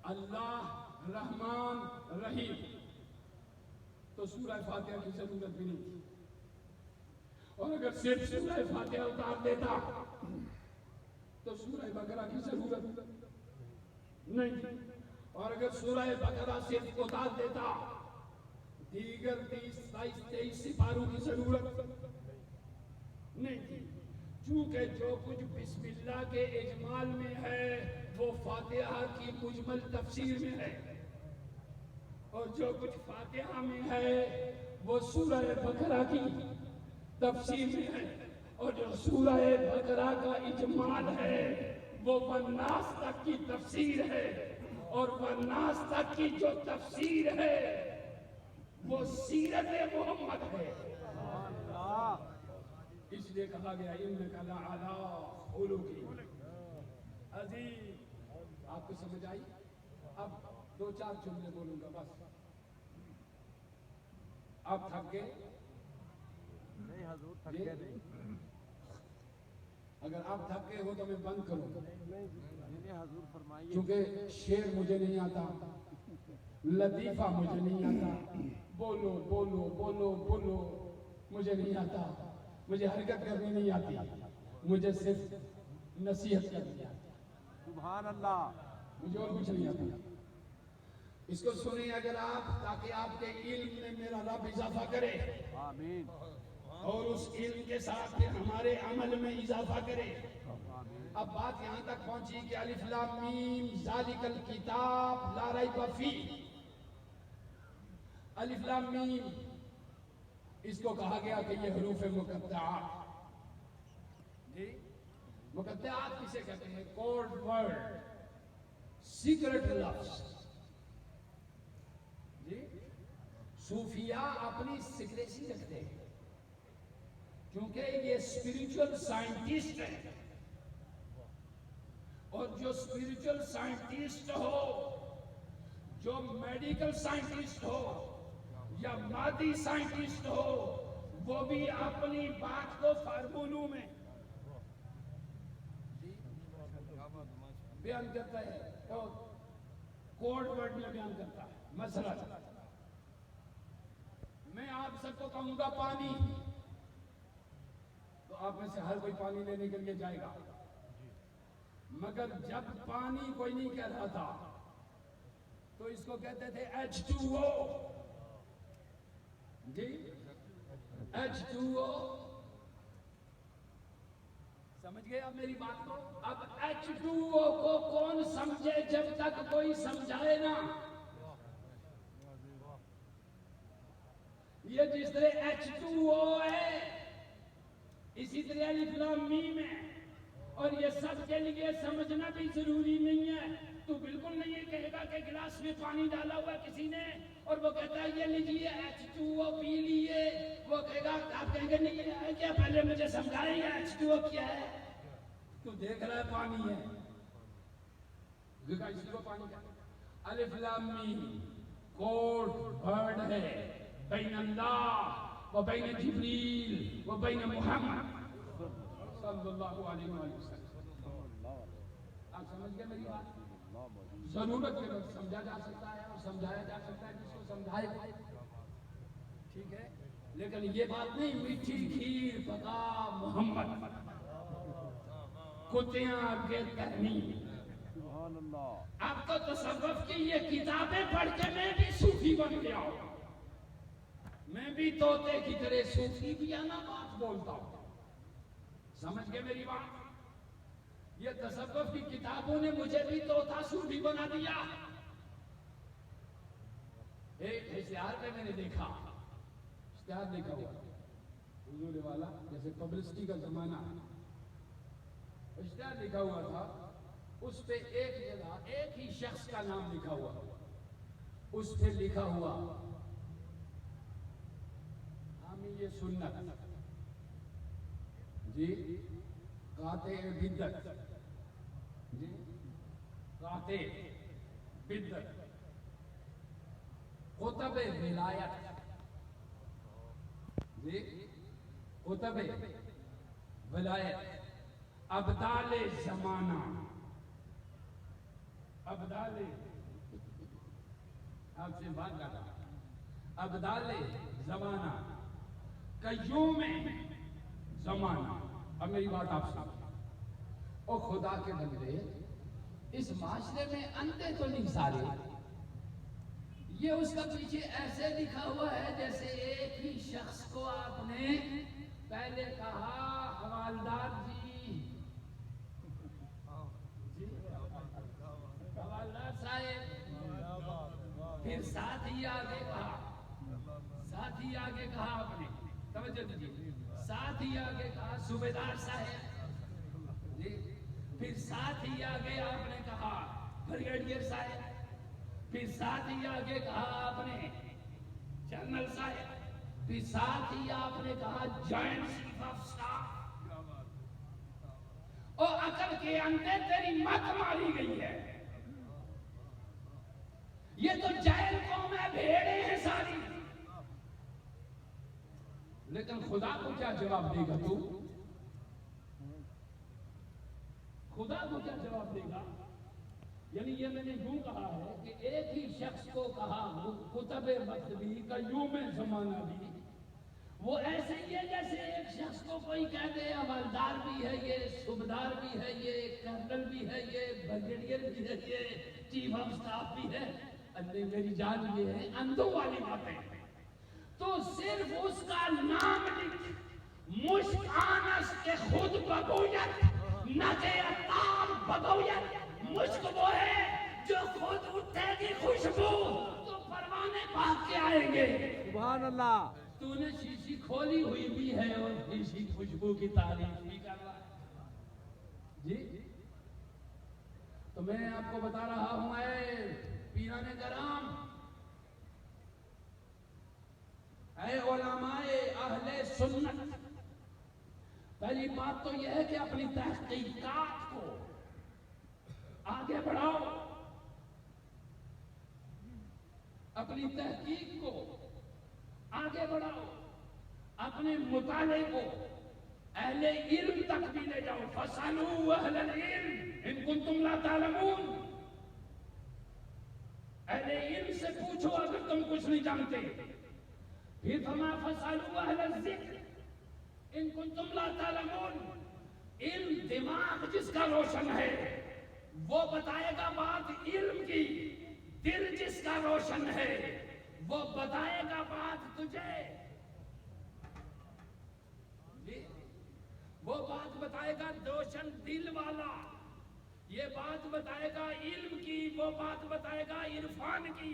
Speaker 3: اللہ، رحمان، رحیم، تو سورہ فاتحہ کی ضرورت بھی نہیں تھی. اور اگر صرف سورہ فاتحہ اتار دیتا تو سورہ بقرہ کی ضرورت نہیں تھی. اور اگر سورہ بقرہ صرف اتار دیتا دیگر 30، 22، 23 سپاروں کی ضرورت نہیں تھی. چونکہ جو کچھ بسم اللہ کے اجمال میں ہے وہ فاتحہ کی مجمل تفسیر میں ہے، اور جو کچھ فاتحہ میں ہے وہ سورہ بقرہ کی تفسیر میں ہے، اور جو سورہ بقرہ کا اجمال ہے وہ والناس تک کی تفسیر ہے، اور والناس تک کی جو تفسیر ہے وہ سیرت محمد ہے. اس لیے کہا گیا انک لعلی خلق عظیم. آپ کو سمجھ آئی؟ اب 2-4 جملے بولوں گا بس. آپ تھک گئے؟
Speaker 2: نہیں حضور، تھکے نہیں.
Speaker 3: اگر آپ تھک گئے ہو تو میں بند کروں گا،
Speaker 2: نہیں حضور فرمائیے.
Speaker 3: کیونکہ شعر مجھے نہیں آتا، لطیفہ مجھے نہیں آتا، بولو بولو بولو بولو مجھے نہیں آتا، مجھے حرکت کرنی نہیں آتی، مجھے صرف نصیحت کرنی آتی.
Speaker 2: سبحان اللہ.
Speaker 3: مجھے اور کچھ نہیں آتا. اس کو سنیں اگر آپ، تاکہ آپ کے علم میں میرا رب اضافہ کرے،
Speaker 2: آمین.
Speaker 3: اور اس علم کے ساتھ پھر ہمارے عمل میں اضافہ کرے. اب بات یہاں تک پہنچی کہ الف لام میم ذالک الکتاب لا ریب فیہ. الف لام میم اس کو کہا گیا کہ یہ حروف مقطعات. جی مقطعات کسے کہتے ہیں؟ کوڈ ورڈ، سیکرٹ لفظ. جی صوفیاء اپنی سیکریسی رکھتے ہیں کیونکہ یہ اسپرچل سائنٹسٹ ہے، اور جو اسپرچل سائنٹسٹ ہو، جو میڈیکل سائنٹسٹ ہو یا مادی سائنٹسٹ ہو، وہ بھی اپنی بات کو فارمولوں میں بیان کرتا ہے اور کوڈ ورڈ میں بیان کرتا ہے. مثلا میں آپ سب کو کہوں گا پانی، تو آپ میں سے ہر کوئی پانی لینے کے لیے جائے گا، مگر جب پانی کوئی نہیں کہہ رہا تھا تو اس کو کہتے تھے H2O. جی H2O. سمجھ گئے آپ میری بات کو؟ اب H2O کو کون سمجھے جب تک کوئی سمجھائے نا. یہ جس طرح H2O ہے اسی طرح الف لام میم ہے، اور یہ سب کے لیے سمجھنا بھی ضروری نہیں ہے. تو بالکل نہیں یہ کہے گا کہ گلاس میں پانی ڈالا ہوا کسی نے اور وہ کہتا ہے یہ لیجیے H2O پی لیے. وہ کہے گا، آپ کہیں گے نہیں یہ ہے کیا، پہلے مجھے سمجھائیں گے H2O کیا ہے. تو دیکھ رہا ہے پانی ہے، اسی کو پانی کیا. الف لام میم کوڈ ورڈ ہے بین اللہ و بین جبریل و بین محمد صلی اللہ علیہ وسلم. آپ سمجھ گئے میری بات؟ ضرورت کے وقت سمجھا جا سکتا ہے اور سمجھایا جا سکتا ہے جس کو سمجھائے. ٹھیک ہے، لیکن یہ بات نہیں میٹھی کھیر پکا محمد کتیاں آگے کہنی.
Speaker 2: سبحان اللہ.
Speaker 3: آپ کو تصوف کی یہ کتابیں پڑھ کے میں بھی صوفی بن گیا ہوں. میں بھی طوطے کی طرح صوفی بھی آنا بات بولتا ہوں. سمجھ گئے میری بات؟ یہ تصوف کی کتابوں نے مجھے بھی طوطا صوفی بنا دیا. ایک اشتہار میں نے دیکھا، اشتہار دیکھا ہوا حضور والا، جیسے پبلسٹی کا زمانہ ہے، اشتہار لکھا ہوا تھا، اس پہ ایک جگہ ایک ہی شخص کا نام لکھا ہوا، اس پہ لکھا ہوا حامی سنت، جی قاطع بدعت، جی قاطع بدعت، قطب ولایت، جی قطب ولایت، ابدال زمانہ، ابدال، آپ سے بات کر رہا ہوں، ابدال زمانہ، قیوم زمانہ۔ اب میری بات آپ سنو، او خدا کے بندے، اس معاشرے میں اندھے تو نہیں سارے، یہ اس کا پیچھے ایسے لکھا ہوا ہے جیسے ایک ہی شخص کو آپ نے پہلے کہا حوالدار جی، حوالدار صاحب، پھر ساتھ ہی آگے کہا، ساتھ ہی آگے کہا آپ نے، توجہ دیجیے، ساتھ ہی آگے کہا صوبیدار صاحب، جی پھر ساتھ ہی آگے آپ نے کہا بریگیڈیئر صاحب، پھر ساتھ ہی آگے کہا آپ نے جنرل صاحب، پھر ساتھ ہی آپ نے کہا جوائنٹ چیف آف اسٹاف۔ اور عقل کے اندر تیری مت ماری گئی ہے، یہ تو جائل قوم ہے، بھیڑیں ہیں ساری، لیکن خدا کو کیا جواب دے گا تو؟ خدا کو کیا جواب دے گا؟ یعنی یہ میں نے یوں کہا ہے کہ ایک ہی شخص کو کہا قطب وقت بھی، قیوم زمانہ بھی، وہ ایسے ہی ہے جیسے ایک شخص کو کوئی کہہ دے حوالدار بھی ہے، یہ صوبیدار بھی ہے، یہ کرنل بھی ہے، یہ بریگیڈیئر بھی ہے، یہ چیف آف اسٹاف بھی ہے۔ اللہ میری جان، یہ ہے اندھوں والی باتیں۔ تو صرف اس کا نام لکھ، مشک آنس کے خود بغویت، نجے اتار بغویت، مشک وہ ہے جو خود اٹھے گی خوشبو تو پروانے بھاگ کے آئیں گے۔
Speaker 2: سبحان اللہ۔
Speaker 3: تو نے شیشی کھولی ہوئی بھی ہے اور شیشی خوشبو کی تعریف بھی کر رہا ہے، جی تو میں آپ کو بتا رہا ہوں اے پیران کرام، اے علماء اہل سنت، پہلی بات تو یہ ہے کہ اپنی تحقیقات کو آگے بڑھاؤ، اپنی تحقیق کو آگے بڑھاؤ، اپنے مطالعے کو اہل علم تک بھی لے جاؤ۔ فَاسْأَلُوا أَهْلَ الْعِلْمِ إِن كُنتُمْ لَا تَعْلَمُونَ، اہل علم سے پوچھو اگر تم کچھ نہیں جانتے۔ پھر فَمَا فَاسْأَلُوا أَهْلَ الذِّكْرِ إِن كُنتُمْ لَا تَعْلَمُونَ، علم دماغ جس کا روشن ہے وہ بتائے گا بات علم کی، دل جس کا روشن ہے وہ بتائے گا بات تجھے، وہ بات بتائے گا روشن دل والا، یہ بات بتائے گا علم کی، وہ بات بتائے گا عرفان کی۔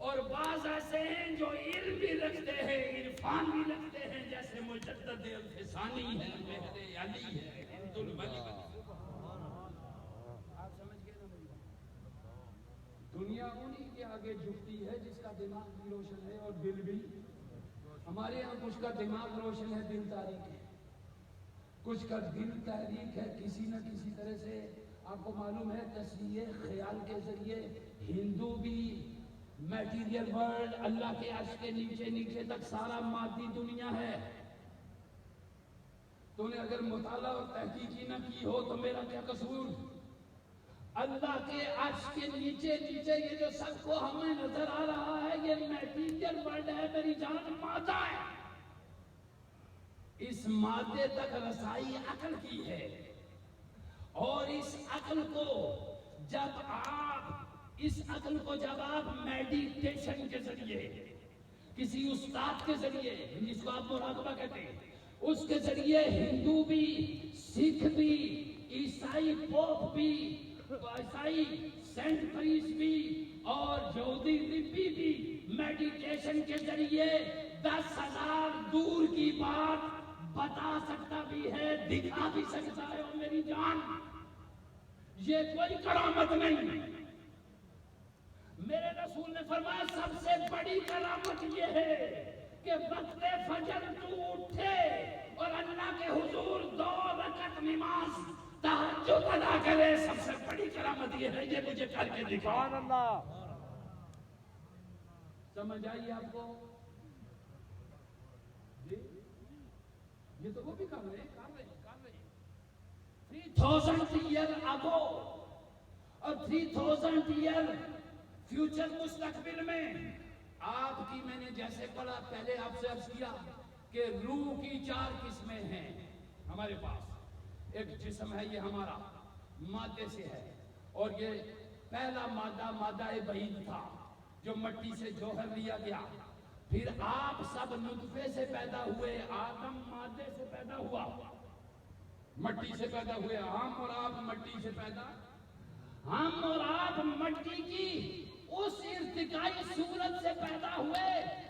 Speaker 3: اور بعض ایسے ہیں جو علم بھی رکھتے ہیں عرفان بھی رکھتے ہیں، جیسے مجدد الفسانی ہے، مہر علی ہے، ہند الولی۔ آپ سمجھ گئے نا میری بات؟ دنیا انہی کے آگے جھکتی ہے جس کا دماغ بھی روشن ہے اور دل بھی۔ ہمارے یہاں کچھ کا دماغ روشن ہے، دل تاریک ہے، کچھ کا دل تحریک ہے، کسی نہ کسی طرح سے۔ آپ کو معلوم ہے تصویر خیال کے ذریعے ہندو بھی میٹیریل ورلڈ، اللہ کے عرش کے نیچے نیچے تک سارا مادی دنیا ہے۔ تو نے اگر مطالعہ اور تحقیقی نہ کی ہو تو میرا کیا قصور؟ اللہ کے عرش کے نیچے نیچے یہ جو سب کو ہمیں نظر آ رہا ہے یہ میٹیریل ورلڈ ہے، میری جان مادہ ہے۔ اس مادے تک رسائی عقل کی ہے، اور اس عقل کو جب آپ میڈیٹیشن کے ذریعے، کسی استاد کے ذریعے، جس کو آپ مراقبہ کہتے ہیں، اس کے ذریعے ہندو بھی، سکھ بھی، عیسائی پوپ بھی،
Speaker 1: عیسائی سینٹ پریس بھی اور یہودی ربی بھی میڈیٹیشن کے ذریعے 10,000 دور کی بات بتا سکتا بھی ہے، دکھا بھی سکتا ہے۔ اور میری جان، یہ کوئی کرامت نہیں۔ میرے رسول نے فرمایا سب سے بڑی کرامت یہ ہے کہ وقت فجر تو اٹھے اور اللہ کے حضور 2 رکعت نماز تہجد ادا کرے۔ سب سے بڑی کرامت یہ ہے، یہ مجھے کر کے دکھا۔
Speaker 2: سبحان اللہ۔
Speaker 3: سمجھ آئی آپ کو؟ جی یہ تو وہ بھی کر رہے ہیں
Speaker 1: 3000 ایئر اگو اور 3000 ایئر فیوچر مستقبل میں آپ کی، میں نے جیسے پڑھا پہلے آپ سے عرض کیا کہ روح کی 4 قسمیں ہیں ہمارے پاس۔ ایک جسم ہے یہ ہمارا، مادے سے ہے، اور یہ پہلا مادہ بعید تھا جو مٹی سے جوہر لیا گیا۔ پھر آپ سب نطفے سے پیدا ہوئے، آدم مادے سے پیدا ہوا، مٹی سے پیدا ہوئے، ہم اور آپ مٹی سے پیدا، ہم اور آپ مٹی کی اس ارتقائی صورت سے پیدا ہوئے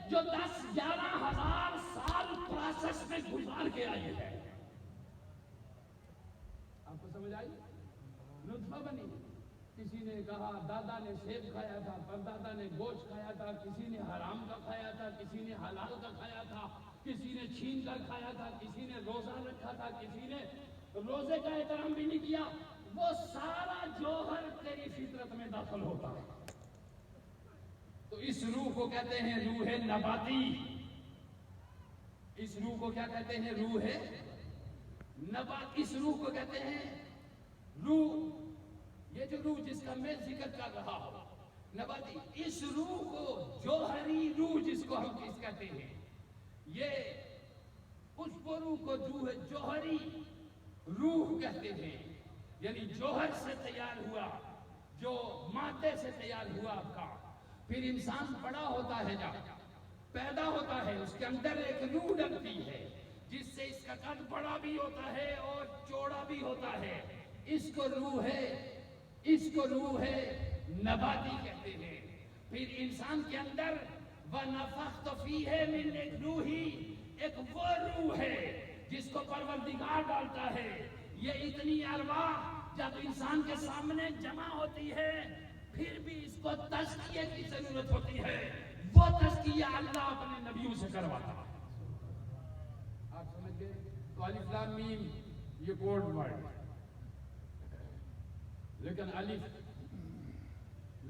Speaker 1: جو 10-11 ہزار سال پروسیس میں گزار کے آئے ہیں۔ آپ کو سمجھ آئی؟ نطفہ بنی، کسی نے کہا دادا نے سیب کھایا تھا، پردادا نے گوشت کھایا تھا، کسی نے حرام کا کھایا تھا، کسی نے حلال کا کھایا تھا، کسی نے چھین کر کھایا تھا، کسی نے روزہ رکھا تھا، کسی نے روزے کا احترام بھی نہیں کیا۔ وہ سارا جوہر تیری فطرت میں داخل ہوتا ہے۔ تو اس روح کو کہتے ہیں روح نباتی۔ اس روح کو کیا کہتے ہیں؟ روح نبات۔ اس روح کو کہتے ہیں روح، یہ جو روح جس کا میں ذکر کر رہا ہوں نباتی، اس روح کو جوہری روح جس کو ہم کس کہتے ہیں، یہ اس کو روح کو جوہری روح کہتے ہیں، یعنی جوہر سے تیار ہوا، جو مادے سے تیار ہوا آپ کا۔ پھر انسان بڑا ہوتا ہے، جب پیدا ہوتا ہے اس کے اندر ایک روح ڈلتی ہے جس سے اس کا قد بڑا بھی ہوتا ہے اور چوڑا بھی ہوتا ہے۔ اس کو روح نباتی کہتے ہیں۔ پھر انسان کے اندر وَنَفَخْتُ فِيهِ مِن رُوحِي، ایک وہ روح ہے جس کو پروردگار ڈالتا ہے۔ یہ اتنی ارواح جب انسان کے سامنے جمع ہوتی ہے پھر بھی اس کو تزکیے کی ضرورت ہوتی ہے، وہ تزکیہ اللہ اپنے نبیوں سے کرواتا ہے۔ آپ سمجھ گئے؟ تو الف لام میم یہ کوڈ ورڈ، لیکن الف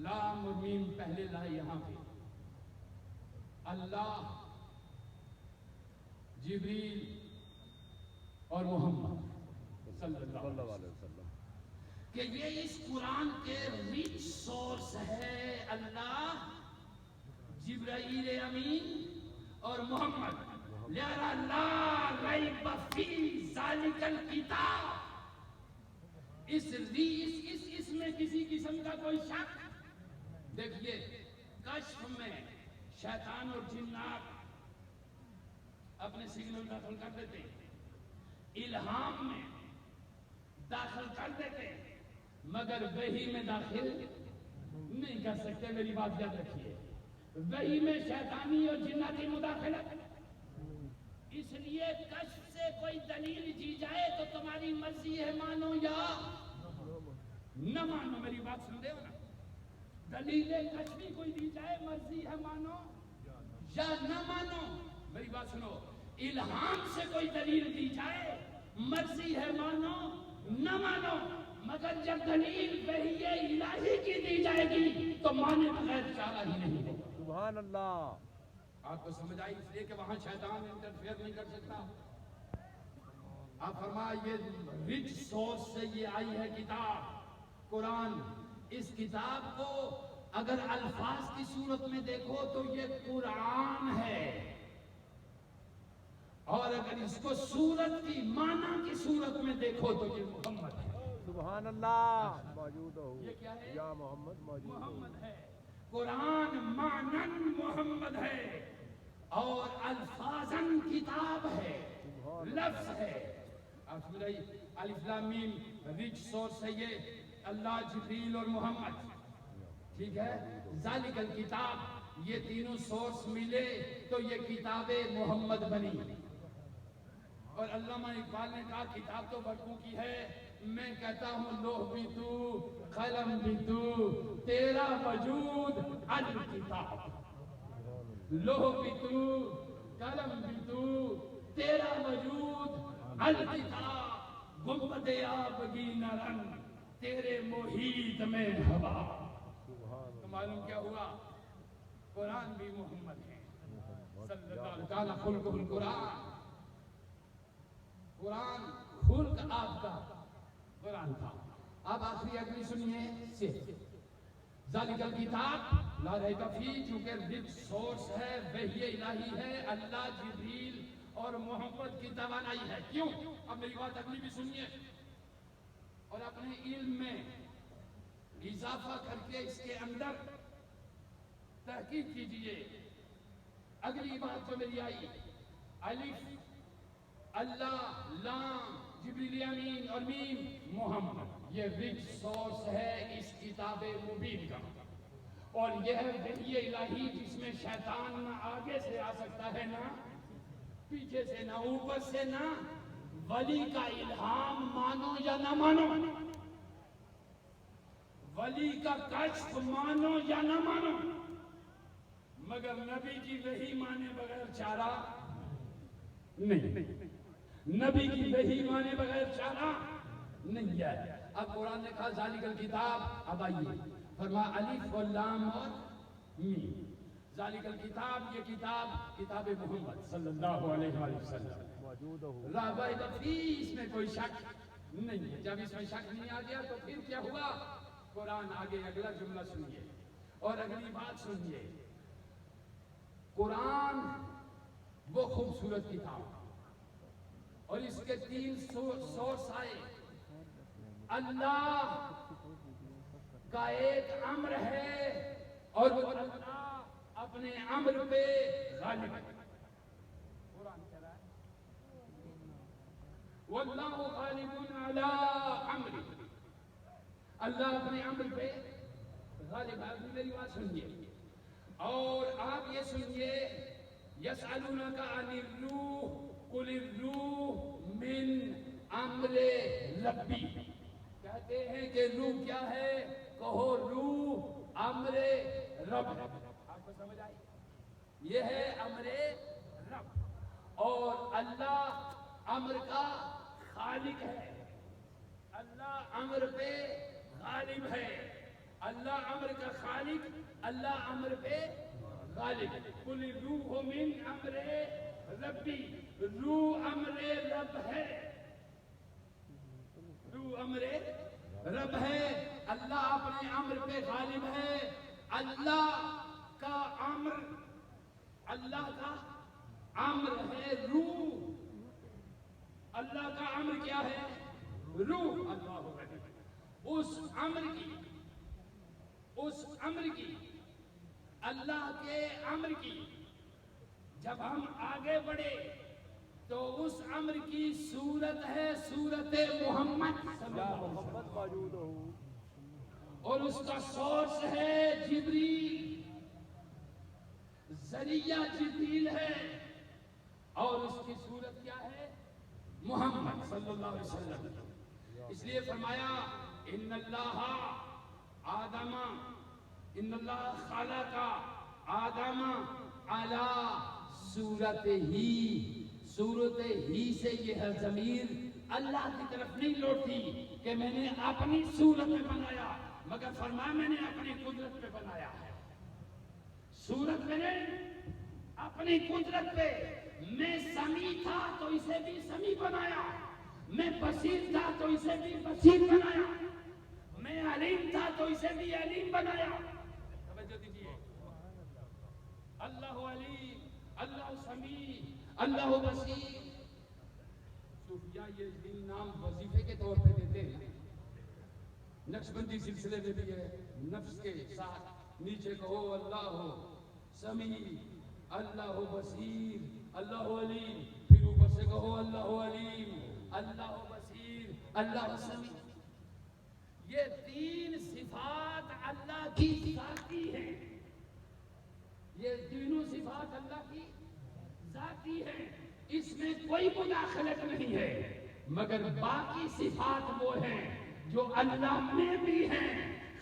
Speaker 1: لام اور میم پہلے لا یہاں پہ اللہ، جبریل اور محمد صلی اللہ علیہ وسلم، کہ یہ اس قرآن کے ریچ سورس ہے۔ اللہ، جبرائیل امین اور محمد، لہذا لا ریب فی ذالک الکتاب، اس میں کسی قسم کا کوئی شک۔ دیکھیے کشف میں شیطان اور جنات اپنے سگنل داخل کر دیتے ہیں، الہام میں داخل کر دیتے ہیں، مگر وحی میں داخل نہیں کر سکتے۔ میری بات یاد رکھیے، وحی میں شیطانی اور جناتی مداخلت، اس لیے کشف سے کوئی دلیل دی جائے تو تمہاری مرضی ہے، مانو یا نہ مانو۔ میری بات سن رہے ہو نا؟ دلیل کشفی کوئی دی جائے، مرضی ہے مانو یا نہ مانو۔ میری بات سنو، الہام سے کوئی دلیل دی جائے، مرضی ہے مانو نہ مانو، مگر جب دلیل وحی الہی کی دی جائے گی تو مانے بغیر چارہ ہی نہیں ہوگا۔
Speaker 2: سبحان اللہ۔
Speaker 3: آپ کو سمجھ آئی؟ اس لیے کہ وہاں شیطان انٹرفیئر نہیں کر سکتا۔ آپ فرمائے یہ ریچ سورس سے یہ آئی ہے کتاب قرآن۔ اس کتاب کو اگر الفاظ کی صورت میں دیکھو تو یہ قرآن ہے، اور اگر اس کو صورت کی معنی کی صورت میں دیکھو تو یہ محمد ہے۔
Speaker 2: سبحان اللہ۔ موجود ہو
Speaker 3: یہ کیا ہے؟
Speaker 2: یا محمد موجود ہو۔
Speaker 3: محمد ہے۔ قرآن معنن محمد ہے اور الفاظن کتاب ہے، لفظ ہے۔ آپ سمجھائی؟ الف لام میم ریچ سورس ہے یہ اللہ، جبریل اور محمد، ٹھیک ہے، ذالک الکتاب، یہ تینوں سورس ملے تو یہ کتاب محمد بنی۔ اور علامہ اقبال نے کہا کتاب تو برقوں کی ہے، میں کہتا ہوں لوح بھی تو، قلم بھی تو، تیرا وجود الکتاب۔ لوح بھی تو، قلم بھی تو، تیرا وجود الکتاب۔ گنبد آبگی نہ رنگ، تیرے محیط میں ہوا۔ تو معلوم کیا ہوا؟ قرآن بھی محمد ہے صلی اللہ علیہ وسلم۔ خلق القرآن، قرآن خلق آپ کا قرآن تھا۔ اب آخری اگلی سنیے سے ذالک الکتاب لا ریب فیہ، چونکہ ریب سورس ہے، وحی الہی ہے، اللہ، جبریل اور محمد کی توانائی ہے۔ کیوں؟ اب میری بات اگلی بھی سنیے اور اپنے علم میں اضافہ کر کے اس کے اندر تحقیق کیجئے۔ اگلی بات جو میری آئی، الف اللہ، لام جبریل امین اور میم محمد، یہ رچ سورس ہے اس کتاب مبین کا، اور یہ ہے وحی الہی جس میں شیطان نہ آگے سے آ سکتا ہے، نہ پیچھے سے، نہ اوپر سے، نہ ولی کا الہام مانو یا نہ مانو، ولی کا کشف مانو یا نہ مانو، مگر نبی کی وحی مانے بغیر چارہ نہیں، نبی کی وحی مانے بغیر چارہ نہیں ہے۔ اب قرآن نے کہا ذالک الکتاب، اب آئیے فرمایا الف واللام اور میم، ذالک الکتاب، یہ کتاب کتاب محمد صلی اللہ علیہ وسلم، لا ریب فیہ، اس میں کوئی شک نہیں ہے۔ جب اس میں شک نہیں آ گیا تو پھر کیا ہوا؟ قرآن آگے اگلا جملہ سنیے اور اگلی بات سنیے۔ قرآن وہ خوبصورت کتاب، اور اس کے تین سورس آئے۔ اللہ کا ایک امر ہے اور وہ اللہ اپنے امر پہ غالب ہے۔ قرآن کہہ رہا ہے واللہ غالب علی امرہ، اللہ اپنے امر پہ غالب ہے۔ میری بات سنیے اور آپ یہ سنیے، یسألونک عن الروح قل الروح من امر ربی، کہتے ہیں کہ روح کیا ہے؟ کہو روح امر رب ہے۔ آپ کو سمجھ آئی؟ یہ ہے امر رب، اور اللہ امر کا خالق ہے، اللہ امر پہ غالب ہے، اللہ امر کا خالق، اللہ امر پہ غالب۔ قل الروح من امر ربی، روح امر رب ہے، روح امر رب ہے، اللہ اپنے امر پہ غالب ہے۔ اللہ کا امر، اللہ کا امر ہے روح، اللہ کا امر کیا ہے؟ روح۔ اللہ اکبر۔ اس امر کی اللہ کے امر کی جب ہم آگے بڑھے تو اس امر کی صورت ہے صورت محمد صلی اللہ علیہ وسلم، اور اس کا سورس ہے جبریل، ذریعہ جبریل ہے، اور اس کی صورت کیا ہے؟ محمد صلی اللہ علیہ وسلم۔ اس لیے فرمایا ان اللہ خلق آدم علی صورت ہی، صورت ہی سے یہ ہے ضمیر اللہ کی طرف نہیں لوٹی کہ میں نے اپنی صورت میں بنایا، مگر فرمایا میں نے اپنی قدرت پہ بنایا ہے۔ صورت میں نے اپنی قدرت پہ، میں سمیع تھا تو اسے بھی سمیع بنایا، میں بصیر تھا تو اسے بھی بصیر بنایا، میں علیم تھا تو اسے بھی علیم بنایا۔ توجہ دیجیے، اللہ علیم، اللہ سمیع، اللہ بصیر۔ صوفیاء یہ ان نام وظیفے کے طور پہ دیتے ہیں، نقشبندی سلسلے میں بھی ہے، نفس کے ساتھ نیچے کہو اللہ ہو سمیع، اللہ بصیر، اللہ علیم، پھر اوپر سے کہو اللہ علیم، اللہ بصیر، اللہ سمیع۔ یہ تین
Speaker 1: اللہ کی ذاتی ہیں، یہ تینوں صفات اللہ کی ذاتی ہیں، اس میں کوئی مداخلت نہیں ہے، مگر باقی صفات وہ ہیں جو اللہ میں بھی ہیں،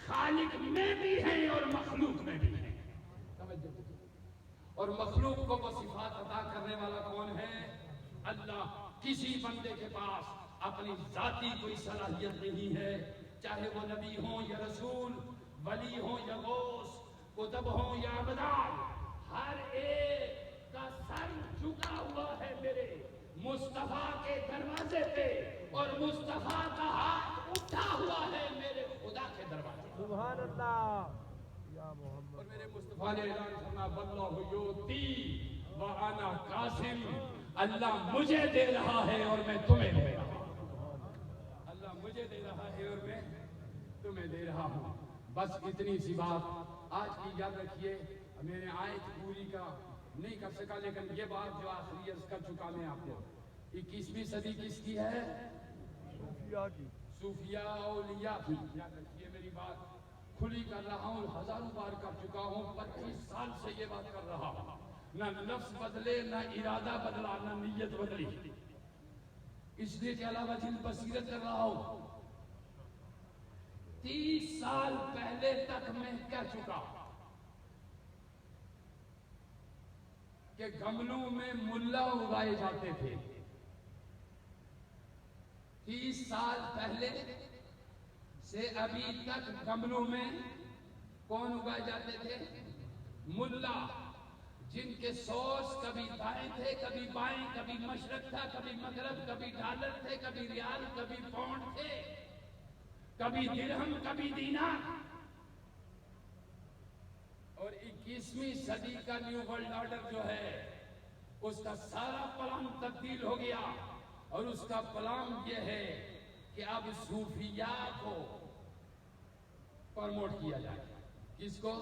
Speaker 1: خالق میں بھی ہیں اور مخلوق میں بھی ہیں۔
Speaker 3: اور مخلوق کو وہ صفات عطا کرنے والا کون ہے؟ اللہ۔ کسی بندے کے پاس اپنی ذاتی کوئی صلاحیت نہیں ہے، چاہے وہ نبی ہوں یا رسول، ولی ہوں یا غوث، کتب ہوں یا ابدال، ہر ایک کا سر جھکا ہوا ہے میرے مصطفیٰ کے دروازے پہ، اور مصطفیٰ کا ہاتھ اٹھا ہوا ہے میرے خدا کے دروازے پہ۔
Speaker 2: سبحان اللہ یا محمد۔
Speaker 3: اور میرے مصطفیٰ نے اعلان فرمایا واللہ یؤتی وانا قاسم، اللہ مجھے دے رہا ہے اور میں تمہیں دے رہا ہوں، اللہ مجھے دے رہا ہے اور میں تمہیں دے رہا ہوں۔ بس اتنی سی بات آج کی یاد رکھیے۔ میں نے آیت پوری کا نہیں کر سکا، لیکن یہ بات جو آخری عرض کر چکا میں آپ کو، 21ویں صدی کس کی ہے؟
Speaker 2: صوفیاء کی۔
Speaker 3: صوفیاء اولیاء کی۔ یاد رکھیے میری بات کھلی کر رہا ہوں، ہزاروں بار کر چکا ہوں، 25 سال سے یہ بات کر رہا ہوں، نہ نفس بدلے، نہ ارادہ بدلا، نہ نیت بدلی، اس لیے کہ علاوہ جن بصیرت کر رہا ہوں۔ 30 سال پہلے تک میں کہہ چکا کہ گملوں میں ملا اگائے جاتے تھے۔ 30 سال پہلے سے ابھی تک گملوں میں کون اگائے جاتے تھے؟ ملا، جن کے سورس کبھی دائیں تھے، کبھی بائیں، کبھی مشرق تھا، کبھی مغرب، کبھی ڈالر تھے، کبھی ریال، کبھی پاؤنڈ تھے، کبھی درہم، کبھی دینار۔ اور 21ویں صدی کا نیو ورلڈ آرڈر جو ہے، اس کا سارا پلان تبدیل ہو گیا، اور اس کا پلان یہ ہے کہ اب صوفیاء کو پرموٹ کیا جائے۔ کس کو؟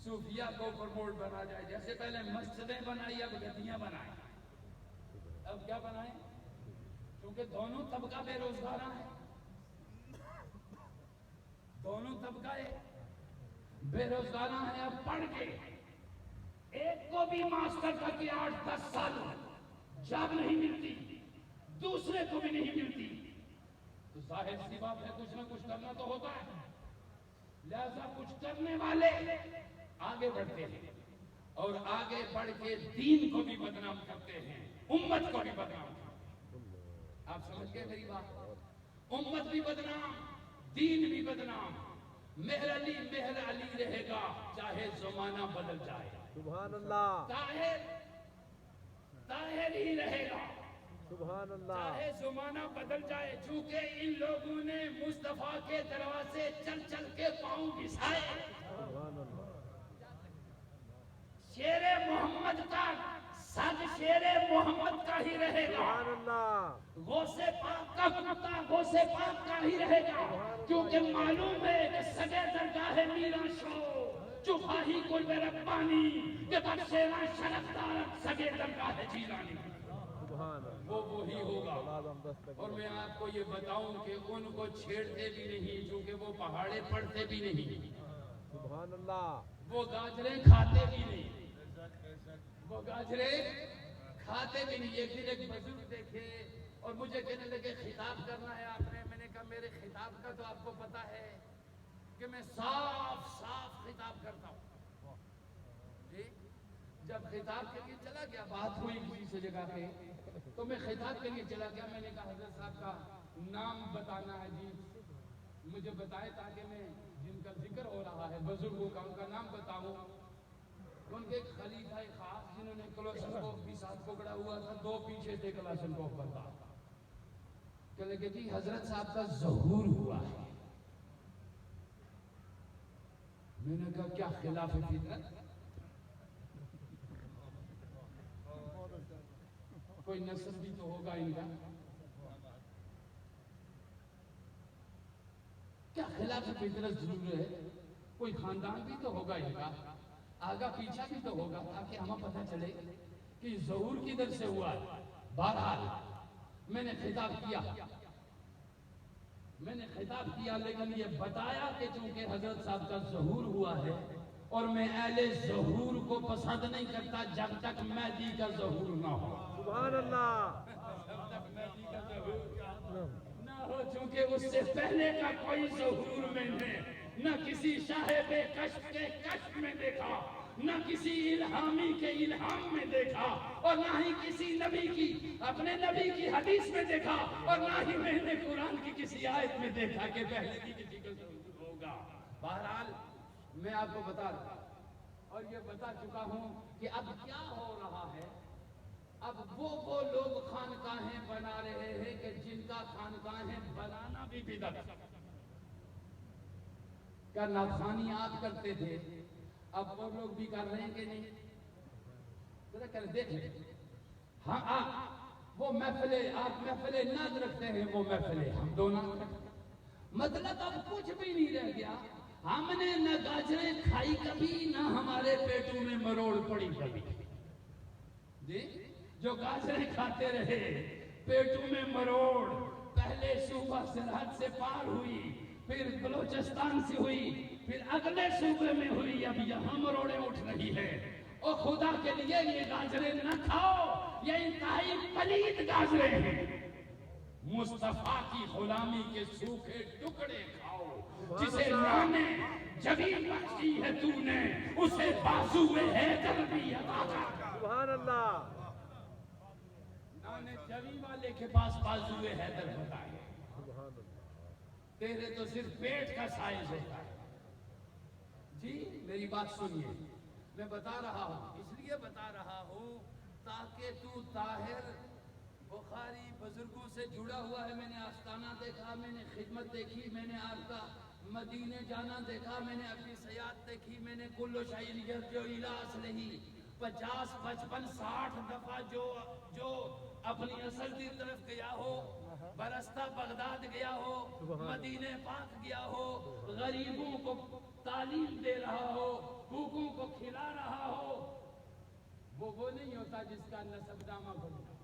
Speaker 3: صوفیاء کو پرموٹ بنا جائے۔ جیسے پہلے مسجدیں بنائی، اب گدیاں بنائیں۔ اب کیا بنائیں؟ کیونکہ دونوں طبقہ بے روزگار ہیں، دونوں طبقہ بے روزگار ہیں۔ اب پڑھ کے ایک کو بھی ماسٹر کر کے 8-10 سال جاب نہیں ملتی، دوسرے کو بھی نہیں ملتی، تو ظاہر سی بات ہے کچھ نہ کچھ کرنا تو ہوتا ہے۔ لہذا کچھ کرنے والے آگے بڑھتے ہیں، اور آگے بڑھ کے دین کو بھی بدنام کرتے ہیں، امت کو بھی بدنام کرتے ہیں۔ آپ سمجھ گئے میری بات؟ امت بھی بدنام، دین بھی بدنام۔ مہر علی رہے گا چاہے زمانہ بدل جائے،
Speaker 2: سبحان اللہ
Speaker 1: طاہر ہی رہے گا
Speaker 2: سبحان اللہ۔
Speaker 1: چاہے زمانہ بدل جائے، چونکہ ان لوگوں نے مصطفیٰ کے دروازے چل چل کے پاؤں گھسائے۔
Speaker 2: سبحان اللہ
Speaker 1: شیر محمد کا سب شیر محمد کا ہی رہے گا،
Speaker 2: سبحان اللہ
Speaker 1: غوث پاک کا کتا غوث پاک کا ہی رہے گا، کیونکہ معلوم ہے کہ سگے درگاہ میرا شو چوپاہی کوئی بے ربانی کہ بخشینا شرفدار سگے درگاہ جیلانی،
Speaker 2: سبحان اللہ۔
Speaker 1: وہ وہی ہوگا۔
Speaker 2: لازم دستک۔
Speaker 3: اور میں آپ کو یہ بتاؤں کہ ان کو چھیڑتے بھی نہیں، چونکہ وہ پہاڑے پڑھتے بھی نہیں،
Speaker 2: سبحان اللہ
Speaker 3: وہ گاجریں کھاتے بھی نہیں، وہ گاجریں کھاتے بھی نہیں۔ ایک دن ایک بزرگ دیکھے اور مجھے کہنے لگے خطاب کرنا ہے آپ نے۔ میں نے کہا میرے خطاب کا تو آپ کو پتا ہے کہ میں صاف صاف خطاب کرتا ہوں۔ جی جب خطاب کے لیے چلا گیا، بات ہوئی کسی سے جگہ پہ، تو میں خطاب کے لیے چلا گیا۔ میں نے کہا حضرت صاحب کا نام بتانا ہے جی، مجھے بتائے تاکہ میں جن کا ذکر ہو رہا ہے بزرگوں کا، ان کا نام بتاؤں۔ ان کے ایک خلیفہ خاص جنہوں نے کلاشنکوف بھی ساتھ پکڑا ہوا تھا، 2 پیچھے تھے کلاشنکوف بتا، کہ لگے جی حضرت صاحب کا ظہور ہوا ہے۔ میں نے کہا کیا خلاف فطرت؟ کوئی نسل بھی تو ہوگا ان کا، کیا خلاف فطرت ضرور ہے؟ کوئی خاندان بھی تو ہوگا ان کا، آگا پیچھا بھی تو ہوگا، تاکہ ہمیں پتہ چلے کہ ظہور کدھر سے ہوا ہے۔ بہرحال میں نے خطاب کیا، میں نے خطاب کیا لیکن یہ بتایا کہ چونکہ حضرت صاحب کا ظہور ہوا ہے اور میں اہل ظہور کو پسند نہیں کرتا جب تک مہدی کا ظہور نہ ہو.
Speaker 2: سبحان اللہ.
Speaker 3: جب تک مہدی کا ظہور نہ ہو, چونکہ اس سے پہلے کا کوئی ظہور میں نے نہ کسی صاحب کشف کے کشف میں دیکھا, نہ کسی الہامی کے الہام میں دیکھا, اور نہ ہی کسی نبی کی اپنے نبی کی حدیث میں دیکھا, اور نہ ہی میں نے قرآن کی کسی آیت میں دیکھا کہ پہلے کی کسی کا ظہور ہوگا. بہرحال میں آپ کو بتا رہا اور یہ بتا چکا ہوں کہ اب کیا ہو رہا ہے. اب وہ لوگ خانقاہیں بنا رہے ہیں کہ جن کا خانقاہیں بنانا بھی بدعت کا نافرمانیات کرتے تھے, اب وہ لوگ بھی کر رہے ہیں کہ نہیں؟ ذرا کر دیکھیں. ہاں وہ محفلیں آپ محفلیں ناد رکھتے ہیں, وہ محفلیں ہم دونوں رکھتے ہیں. مطلب اب کچھ بھی نہیں رہ گیا. ہم نے نہ گاجریں کھائی کبھی, نہ ہمارے پیٹوں میں مروڑ پڑی کبھی. جی جو گاجریں کھاتے رہے پیٹوں میں مروڑ, پہلے صوبہ سرحد سے پار ہوئی, پھر بلوچستان سے ہوئی, پھر اگلے صوبے میں ہوئی, اب یہاں مروڑیں اٹھ رہی ہے. اور خدا کے لیے یہ گاجریں نہ کھاؤ, یہ انتہائی پلید گاجریں ہیں. مصطفیٰ کی غلامی کے سوکھے ٹکڑے کھاؤ. جسے لانے جبین بخشی ہے تو نے, اسے بازو حیدر بھی عطا کر.
Speaker 2: سبحان اللہ.
Speaker 3: لانے جبی والے کے پاس بازو حیدر ہوتا ہے,
Speaker 2: سبحان اللہ.
Speaker 3: تیرے تو صرف پیٹ کا سائز ہوتا ہے. جی میری بات سنیے, میں بتا رہا ہوں, اس لیے بتا رہا ہوں تاکہ تو طاہر بخاری بزرگوں سے جڑا ہوا ہے. میں نے آستانہ دیکھا, میں نے خدمت دیکھی, میں نے آپ کا مدینے جانا دیکھا, میں نے اپنی سیاحت دیکھی, میں نے کلو شاعریت جو علاج نہیں 50 55 60 دفعہ جو اپنی اصل کی طرف گیا ہو, برستہ بغداد گیا ہو, مدینے پاک گیا ہو, غریبوں کو تعلیم دے رہا ہو, بھوکوں کو کھلا رہا ہو, وہ نہیں ہوتا جس کا نسب نامہ بنتا.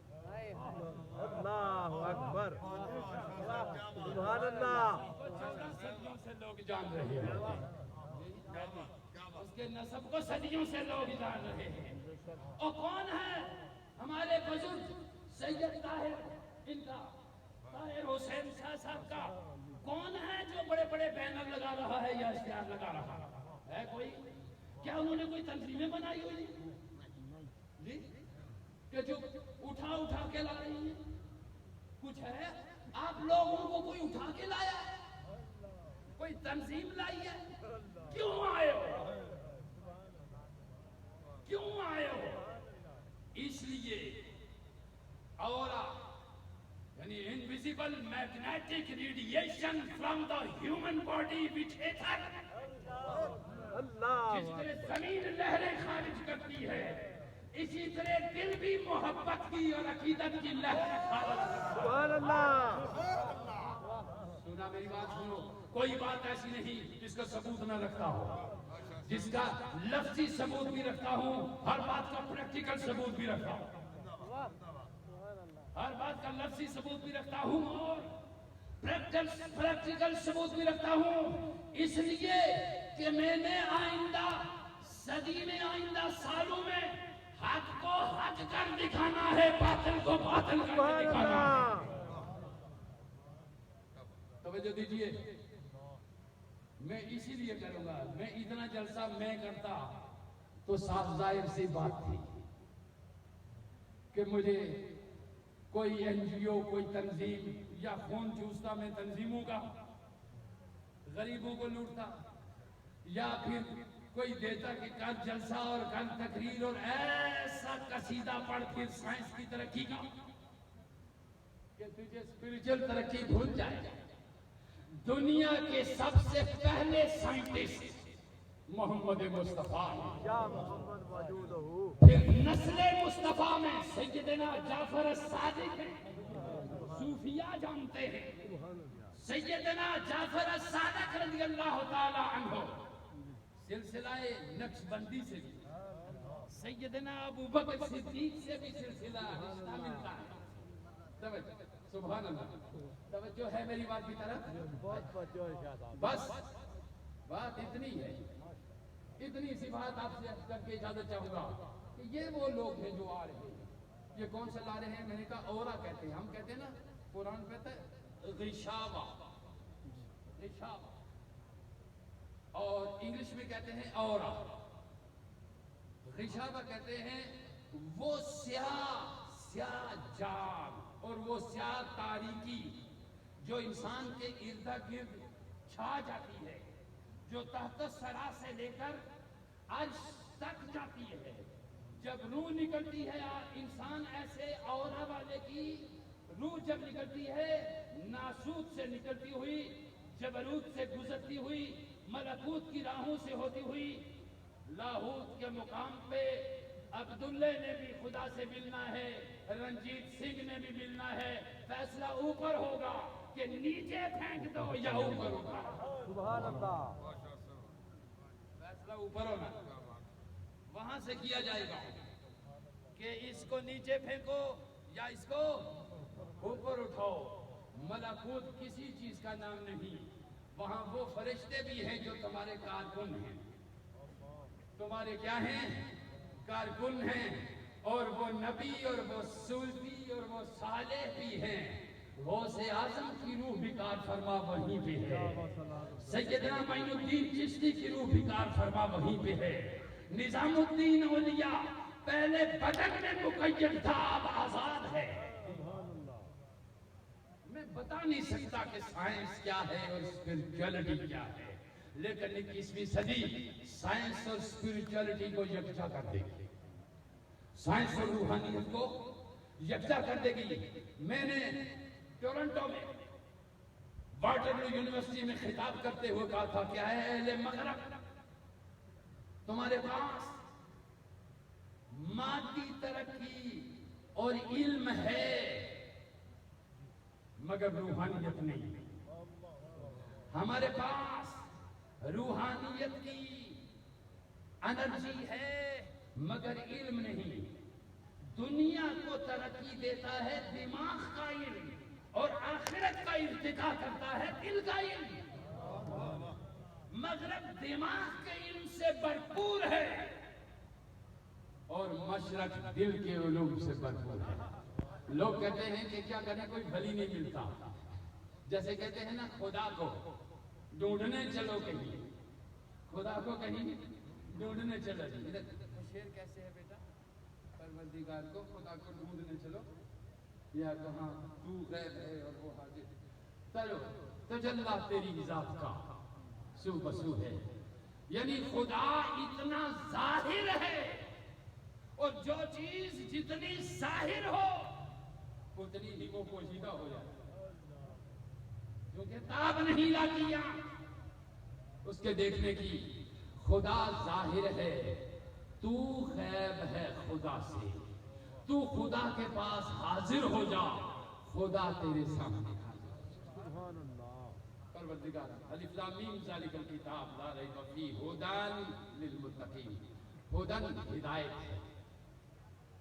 Speaker 2: اللہ اکبر. سبحان اللہ.
Speaker 3: 14 صدیوں سے لوگ جان رہے ہیں, اس کے نسب کو صدیوں سے لوگ جان رہے ہیں. اور کون ہے ہمارے بزرگ سید طاہر, ان کا طاہر حسین شاہ صاحب کا کون ہے جو بڑے بڑے بینر لگا رہا ہے یا اشتہار لگا رہا ہے؟ کوئی کیا انہوں نے کوئی تنظیمیں بنائی ہوئی جی کہ جو اٹھا کے لا رہی ہیں؟ کچھ ہے؟ آپ لوگوں کو کوئی اٹھا کے لایا ہے؟ کوئی تنظیم لائی ہے؟ کیوں آئے ہو؟ کیوں آئے ہو؟ اس لیے اورا یعنی invisible magnetic radiation from the human body which ether, جس طرح زمین لہریں خارج کرتی ہے, اسی طرح دل بھی محبت کی اور عقیدت کی لہر خارج کرتا ہے.
Speaker 2: سبحان اللہ.
Speaker 3: سنا میری بات سنو, کوئی بات ایسی نہیں جس کا ثبوت نہ رکھتا ہو, جس کا لفظی ثبوت بھی رکھتا ہوں, ہر بات کا پریکٹیکل ثبوت بھی رکھتا ہوں, ہر بات کا لفظی ثبوت بھی رکھتا ہوں اور پریکٹیکل ثبوت بھی رکھتا ہوں. اس لیے کہ میں نے آئندہ صدی میں, آئندہ سالوں میں حق کو حق کر دکھانا ہے, باطل کو باطل کر کے دکھانا ہے. توجہ دیجیے, میں اسی لیے کروں گا. میں اتنا جلسہ میں کرتا تو صاف ظاہر سی بات تھی کہ مجھے کوئی این جی او, کوئی تنظیم یا خون چوستا میں تنظیموں کا, غریبوں کو لوٹتا, یا پھر کوئی دیتا کہ کل جلسہ اور کل تقریر اور ایسا قصیدہ پڑھ پھر سائنس کی ترقی کا کہ تجھے اسپریچل ترقی بھول جائے. دنیا کے سب سے پہلے سائنٹسٹ محمد مصطفیٰ, پھر نسل مصطفیٰ میں سیدنا جعفر الصادق ہیں, صوفیہ جانتے ہیں. سیدنا جعفر الصادق رضی اللہ تعالی عنہ سلسلہ نقش بندی سے بھی, سیدنا ابو بکر صدیق سے بھی سلسلہ رشتہ ملتا ہے. سبحان اللہ. توجہ ہے میری بات کی طرف؟
Speaker 2: بہت توجہ ہے شاہ صاحب.
Speaker 3: بس بات اتنی ہے. اتنی سی بات آپ سے کر کے اجازت چاہوں گا کہ یہ وہ لوگ ہیں جو آ رہے ہیں. یہ کون سے لا رہے ہیں؟ میں نے کہا اورا کہتے ہیں. ہم کہتے ہیں نا قرآن کہتا ہے غشاوہ، غشاوہ، اور انگلش میں کہتے ہیں اورا. غشاوہ کہتے ہیں وہ سیاہ جال اور وہ سیاہ تاریکی جو انسان کے ارد گرد چھا جاتی ہے، جو تحت سرا سے لے کر عرش تک جاتی ہے. جب روح نکلتی ہے انسان ایسے اورا والے کی روح جب نکلتی ہے، ناسوت سے نکلتی ہوئی، جبروت سے گزرتی ہوئی، ملکوت کی راہوں سے ہوتی ہوئی، لاہوت کے مقام پہ عبداللہ نے بھی خدا سے ملنا ہے، رنجیت سنگھ نے بھی ملنا ہے. فیصلہ اوپر ہوگا کہ نیچے پھینک دو یا اوپر ہوگا.
Speaker 2: سبحان اللہ.
Speaker 3: فیصلہ اوپر ہونا، وہاں سے کیا جائے گا کہ اس کو نیچے پھینکو یا اس کو اوپر اٹھاؤ. ملکوت کسی چیز کا نام نہیں. وہاں وہ فرشتے بھی ہیں جو تمہارے کارکن ہیں. تمہارے کیا ہیں؟ کارکن ہیں. اور وہ نبی اور وہ صوفی اور وہ صالح بھی ہیں. غوث اعظم کی روح بھی کار فرما وہیں پہ ہے. سیدنا معین الدین چشتی کی روح بھی کار فرما وہیں پہ ہے. نظام الدین اولیاء پہلے بدن میں مقید تھا، اب آزاد ہے. میں بتا نہیں سکتا کہ سائنس کیا ہے اور اسپرچولیٹی کیا ہے، لیکن 21ویں صدی سائنس اور اسپرچولیٹی کو یکجا کر دے گی. سائنس اور روحانیت کو یکجا کر دے گی. میں نے ٹورنٹو میں واٹرلو یونیورسٹی میں خطاب کرتے ہوئے کہا تھا کہ اے اہل مغرب، تمہارے پاس مادی ترقی اور علم ہے مگر روحانیت نہیں. ہمارے پاس روحانیت کی انرجی ہے مگر علم نہیں. دنیا کو ترقی دیتا ہے دماغ کا علم، اور آخرت کا ارتقا کرتا ہے دل کا علم. مغرب دماغ کے علم سے بھرپور ہے اور مشرق دل کے علوم سے بھرپور ہے. لوگ کہتے ہیں کہ کیا کریں، کوئی بھلی نہیں ملتا. جیسے کہتے ہیں نا خدا کو ڈھونڈنے چلو کہیں، خدا کو کہیں ڈھونڈنے چلو. شعر کیسے ہے بیٹا؟ پروردگار کو خدا کو ڈھونڈنے چلو، یا کہاں تو غیب ہے اور وہ حاضر. چلو تجلی تیری ذات کا سو بسو ہے. یعنی خدا اتنا ظاہر ہے، اور جو چیز جتنی ظاہر ہو اتنی ہی وہ پوشیدہ ہو جائے. جو کتاب نہیں لاتی اس کے دیکھنے کی. خدا ظاہر ہے، تو غیب ہے خدا سے. تو خدا کے پاس حاضر ہو جا، خدا تیرے سامنے حاضر.
Speaker 2: سبحان اللہ.
Speaker 3: پروردگار الف لام میم ذالک الکتاب لا ریب فیہ ھدی للمتقین. ھدی ہدایت ہے.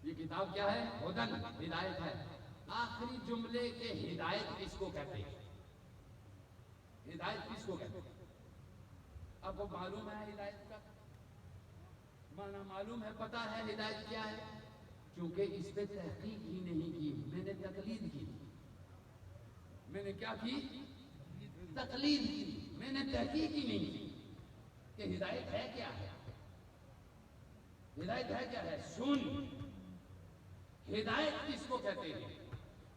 Speaker 3: یہ کتاب کیا ہے؟ ھدی ہدایت ہے. آخری جملے کے ہدایت کس کو کہتے ہیں؟ ہدایت کس کو کہتے ہیں؟ آپ کو معلوم ہے ہدایت کا معنی؟ معلوم ہے، پتہ ہے ہدایت کیا ہے؟ چونکہ اس پہ تحقیق ہی نہیں کی، میں نے تقلید کی. میں نے کیا کی؟ تقلید کی. میں نے تحقیق ہی نہیں کی کہ ہدایت ہے کیا ہے. ہدایت ہے کیا ہے؟ سن، ہدایت کس کو کہتے ہیں؟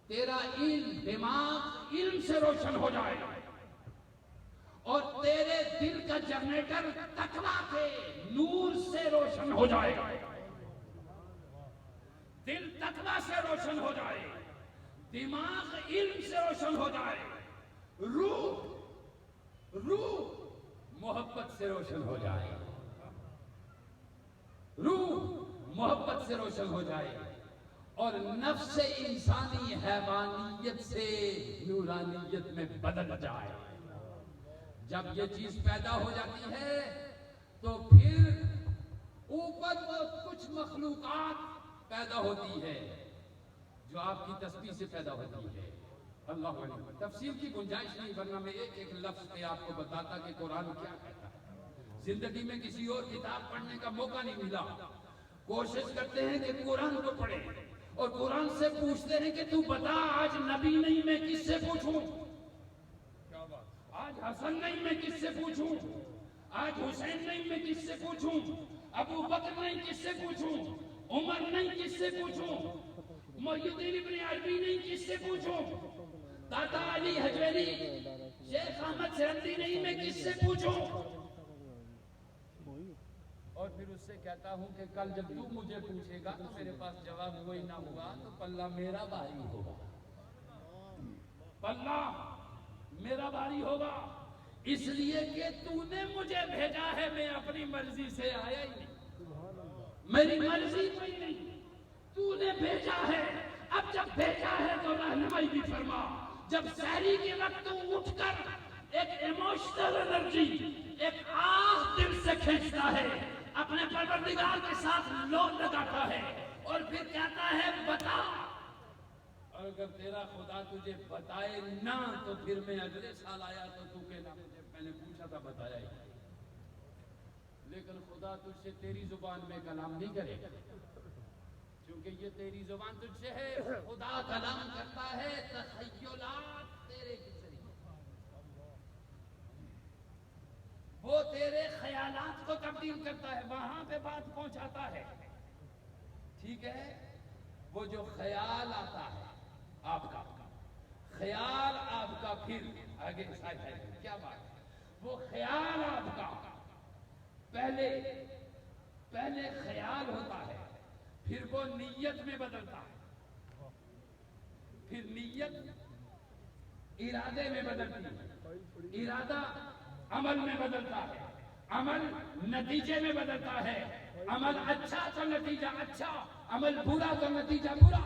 Speaker 3: تیرا علم، دماغ علم سے روشن ہو جائے اور تیرے دل کا جنریٹر تقویٰ کے نور سے روشن ہو جائے. دل تقویٰ سے روشن ہو جائے، دماغ علم سے روشن ہو جائے، روح محبت سے روشن ہو جائے، روح محبت سے روشن ہو جائے، اور نفس انسانی حیوانیت سے نورانیت میں بدل جائے. جب یہ چیز پیدا ہو جاتی ہے تو پھر اوپر وہ کچھ مخلوقات پیدا ہوتی ہے جو آپ کی تسبیح سے پیدا ہوتی ہے. اللہ علیہ تفسیر کی گنجائش نہیں، ورنہ میں ایک ایک لفظ پہ آپ کو بتاتا کہ قرآن کیا کہتا ہے۔ زندگی میں کسی اور کتاب پڑھنے کا موقع نہیں ملا، کوشش کرتے ہیں کہ قرآن کو پڑھیں اور قرآن سے پوچھتے ہیں کہ تو بتا آج نبی نہیں میں کس سے پوچھوں، آج حسن نہیں میں کس سے پوچھوں، آج حسین نہیں میں کس سے پوچھوں، ابو بکر نہیں کس سے پوچھوں، عمر نہیں کس سے پوچھوں، محی الدین ابن عربی نہیں کس سے پوچھوں، دادا علی حجویری، شیخ احمد سرندی نہیں میں کس سے پوچھوں۔ اور پھر اس سے کہتا ہوں کہ کل جب تو مجھے پوچھے گا تو میرے پاس جواب وہی نہ ہوگا تو پلہ میرا بھاری ہوگا، پلہ میرا بھاری ہوگا، اس لیے کہ تو نے مجھے بھیجا ہے، میں اپنی مرضی سے آیا ہی نہیں، میری مرضی کوئی نہیں، تو نے بھیجا ہے، اب جب بھیجا ہے تو رہنمائی بھی فرما۔ جب سحری کے وقت تو اٹھ کر ایک ایموشنل انرجی، ایک آہ دل سے کھینچتا ہے، اپنے پروردگار کے ساتھ لوٹ لگاتا ہے اور پھر کہتا ہے بتا، اور اگر تیرا خدا تجھے بتائے نہ تو پھر میں اگلے سال آیا تو تو کہنا مجھے میں نے پوچھا تھا بتایا ہی، لیکن خدا تجھ سے تیری زبان میں کلام نہیں کرے کیونکہ یہ تیری زبان تجھ سے ہے، خدا کلام کرتا ہے تخیلات تیرے ذریعے، وہ تیرے خیالات کو تبدیل کرتا ہے، وہاں پہ بات پہنچاتا ہے، ٹھیک ہے؟ وہ جو خیال آتا ہے آپ کا، خیال آپ کا پھر آگے کیا بات ہے، وہ خیال آپ کا پہلے خیال ہوتا ہے، پھر وہ نیت میں بدلتا ہے، پھر نیت ارادے میں بدلتی ہے، ارادہ عمل میں بدلتا ہے، عمل نتیجے میں بدلتا ہے، عمل اچھا کا نتیجہ اچھا، عمل برا کا نتیجہ برا۔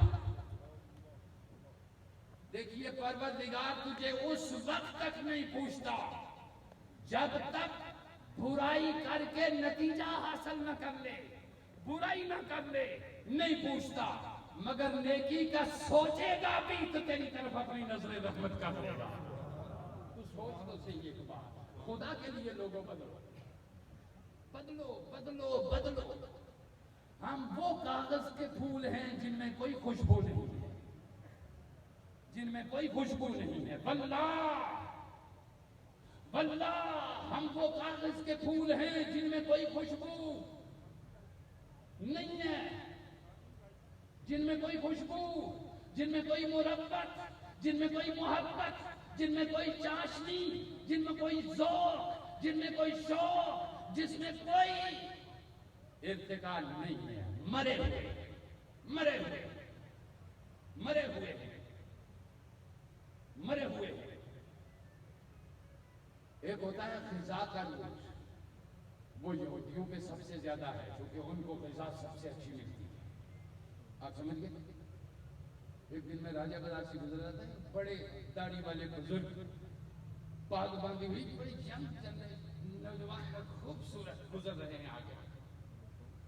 Speaker 3: دیکھیے پروردگار تجھے اس وقت تک نہیں پوچھتا جب تک برائی کر کے نتیجہ حاصل نہ کر لے، برائی نہ کر لے، نہیں پوچھتا، مگر نیکی کا سوچے گا بھی تو تیری طرف اپنی نظر رحمت کر دے گا۔ تو سوچ تو صحیح ایک بات، خدا کے لیے لوگوں بدلو بدلو بدلو بدلو۔ ہم وہ کاغذ کے پھول ہیں جن میں کوئی خوشبو نہیں ہے، جن میں کوئی خوشبو نہیں ہے، واللہ واللہ ہم وہ کاغذ کے پھول ہیں جن میں کوئی خوشبو نہیں ہے، جن میں کوئی خوشبو، جن میں کوئی مربت، جن میں کوئی محبت، جن میں کوئی چاشنی، جن میں کوئی ذوق، جن میں کوئی شوق، جس میں کوئی ارتقال نہیں ہے، مرے ہوئے مرے ہوئے مرے ہوئے مرے ہوئے۔ ایک ہوتا ہے غذا کا روز، وہ یہودیوں پہ سب سے زیادہ ہے کیونکہ ان کو غذا سب سے اچھی ملتی ہے، آپ سمجھ گئے؟ ایک دن میں راجہ بازار سے گزر رہا تھا، بڑے داڑھی والے بزرگ، پاگ باندھی ہوئی بڑی ینگ نوجوان اور خوبصورت گزر رہے ہیں آگے۔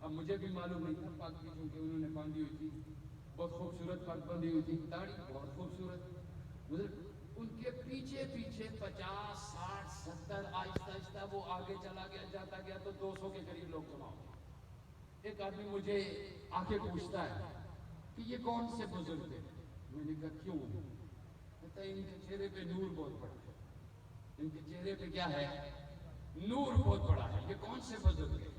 Speaker 3: اب مجھے بھی معلوم نہیں تھا پاگ کی، چونکہ انہوں نے باندھی ہوئی تھی، بہت خوبصورت پاگ باندھی ہوئی تھی، داڑھی بہت خوبصورت گزر، ان کے پیچھے پیچھے 50 60 70 آہستہ آہستہ وہ آگے چلا گیا، جاتا گیا تو 200 کے قریب لوگ جمع ہو گئے۔ ایک آدمی مجھے آ کے پوچھتا ہے کہ یہ کون سے بزرگ تھے؟ میں نے کہا کیوں؟ کہتا ہے ان کے چہرے پہ نور بہت بڑا ہے، ان کے چہرے پہ کیا ہے؟ نور بہت بڑا ہے، یہ کون سے بزرگ تھے؟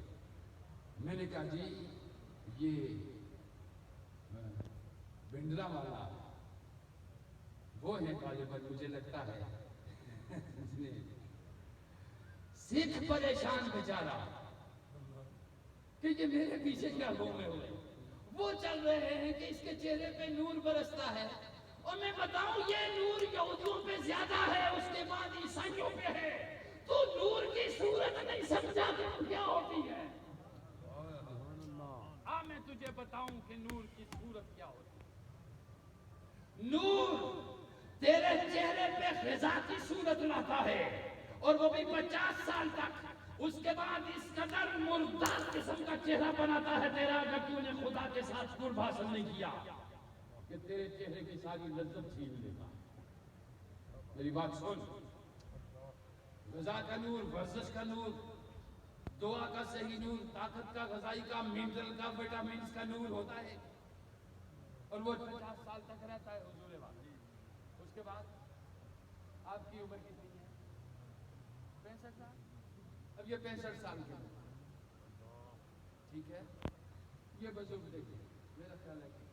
Speaker 3: میں نے کہا جی یہ بھنڈرا والا وہ ہے غالباً، مجھے لگتا ہے سکھ پریشان بیچارہ کہ یہ میرے پیچھے کیا گھومے ہوئے، وہ چل رہے ہیں کہ اس کے چہرے پہ نور برستا ہے، اور میں بتاؤں یہ نور یہودیوں پہ زیادہ ہے، اس کے بعد عیسائیوں پہ ہے، تو نور کی صورت نہیں سمجھا کہ کیا ہوتی ہے۔ ہاں میں تجھے بتاؤں کہ نور کی صورت کیا ہوتی ہے۔ نور تیرے چہرے پہ غذا کی صورت لاتا ہے، اور وہ بھی 50 سال تک، اس کے بعد اس قدر مردار قسم کا چہرہ بناتا ہے تیرا، اگر تو نے خدا کے ساتھ قرب حاصل نہیں کیا کہ تیرے چہرے کی ساری لذت چھین لیتا۔ میری بات سن، غذا کا نور، ورزش کا نور، دعا کا صحیح نور، طاقت کا، غذائی کا، منرل کا، وٹامنس کا نور ہوتا ہے، اور وہ 50 سال تک رہتا ہے حضور بات۔ اس کے بعد آپ کی عمر کتنی ہے؟ 65 سال۔ اب یہ 65 سال کے لوگ، ٹھیک ہے، یہ بزرگ دیکھیں، میرا خیال ہے کہ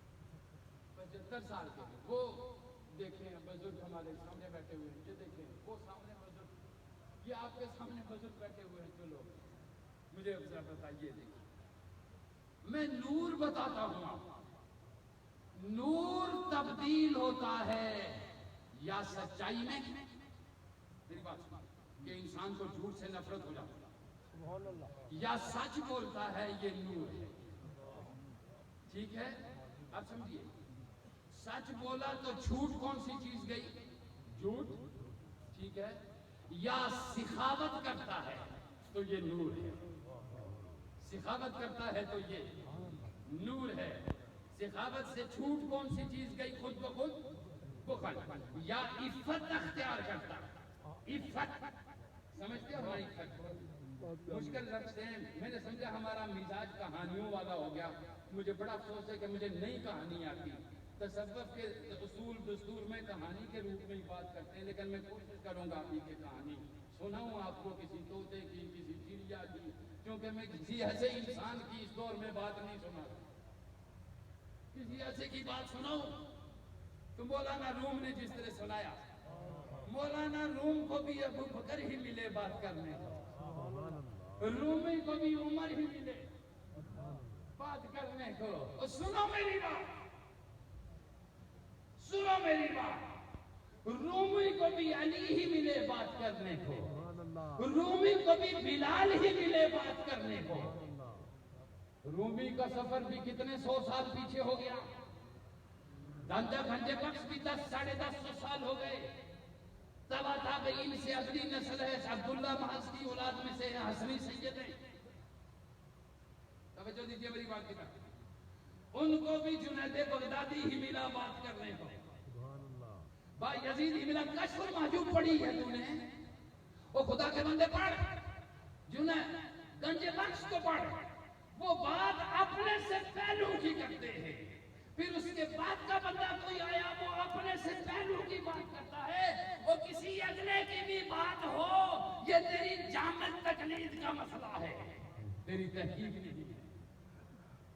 Speaker 3: 75 سال کے لوگ، وہ دیکھیں بزرگ ہمارے سامنے بیٹھے ہوئے ہیں، یہ دیکھیں وہ سامنے بزرگ، یہ آپ کے سامنے بزرگ بیٹھے ہوئے ہیں جو لوگ، مجھے ذرا بتائیے، دیکھیں میں نور بتاتا ہوں آپ کو، نور تبدیل ہوتا ہے یا سچائی میں، میری بات سنو، کہ انسان کو جھوٹ سے نفرت ہو جاتی ہے،
Speaker 2: سبحان اللہ،
Speaker 3: یا سچ بولتا ہے، یہ نور ہے، ٹھیک ہے، اب سمجھیے، سچ بولا تو جھوٹ کون سی چیز گئی؟ جھوٹ، ٹھیک ہے، یا سخاوت کرتا ہے تو یہ نور ہے، سخاوت کرتا ہے تو یہ نور ہے، سخاوت سے چھوٹ کون سی چیز گئی؟ خود بخود بخل، یا عفت اختیار کرتا، عفت، سمجھتے ہو عفت؟ مشکل لفظ ہے، میں نے سمجھا ہمارا مزاج کہانیوں والا ہو گیا، مجھے بڑا افسوس ہے کہ مجھے نئی کہانی آتی، تصوف کے اصول دستور میں کہانی کے روپ میں ہی بات کرتے ہیں، لیکن میں کوشش کروں گا ابھی کہ کہانی سناؤں آپ کو، کسی طوطے کی، کسی چڑیا کی، کیونکہ میں کسی ایسے انسان کی اس دور میں بات نہیں سنا، کسی ایسے کی بات سناؤں تو مولانا روم نے جس طرح سنایا، مولانا روم کو بھی ابو بکر ہی ملے بات کرنے کو، رومی کو بھی عمر ہی ملے بات کرنے کو، اور سنو میری بات، سنو میری بات، رومی کو بھی علی ہی ملے بات کرنے کو، رومی کو بھی بلال ہی ملے بات کرنے کو، رومی کا سفر بھی کتنے 100 سال پیچھے ہو گیا، دندہ گھنٹے بخش بھی 10 ساڑھے 10 سال ہو گئے، تبا تابعین سے اگلی نسل ہے، عبداللہ محض کی اولاد میں سے حسنی سید ہیں، توجہ دیجیے میری بات کی طرف، ان کو بھی جنید بغدادی ہی ملا بات کرنے کو، با یزید ہی ملا، کشف المحجوب پڑھی ہے تو نے، وہ خدا کے بندے پڑھ، جنید گنج بخش کو پڑھ، وہ بات اپنے سے پہلو کی کرتے ہیں، پھر اس کے بعد کا بندہ کوئی آیا وہ اپنے سے پہلو کی بات کرتا ہے، وہ کسی اگلے کی بھی بات ہو، یہ تیری جامد تقلید کا مسئلہ ہے، تیری تحقیق نہیں ہے،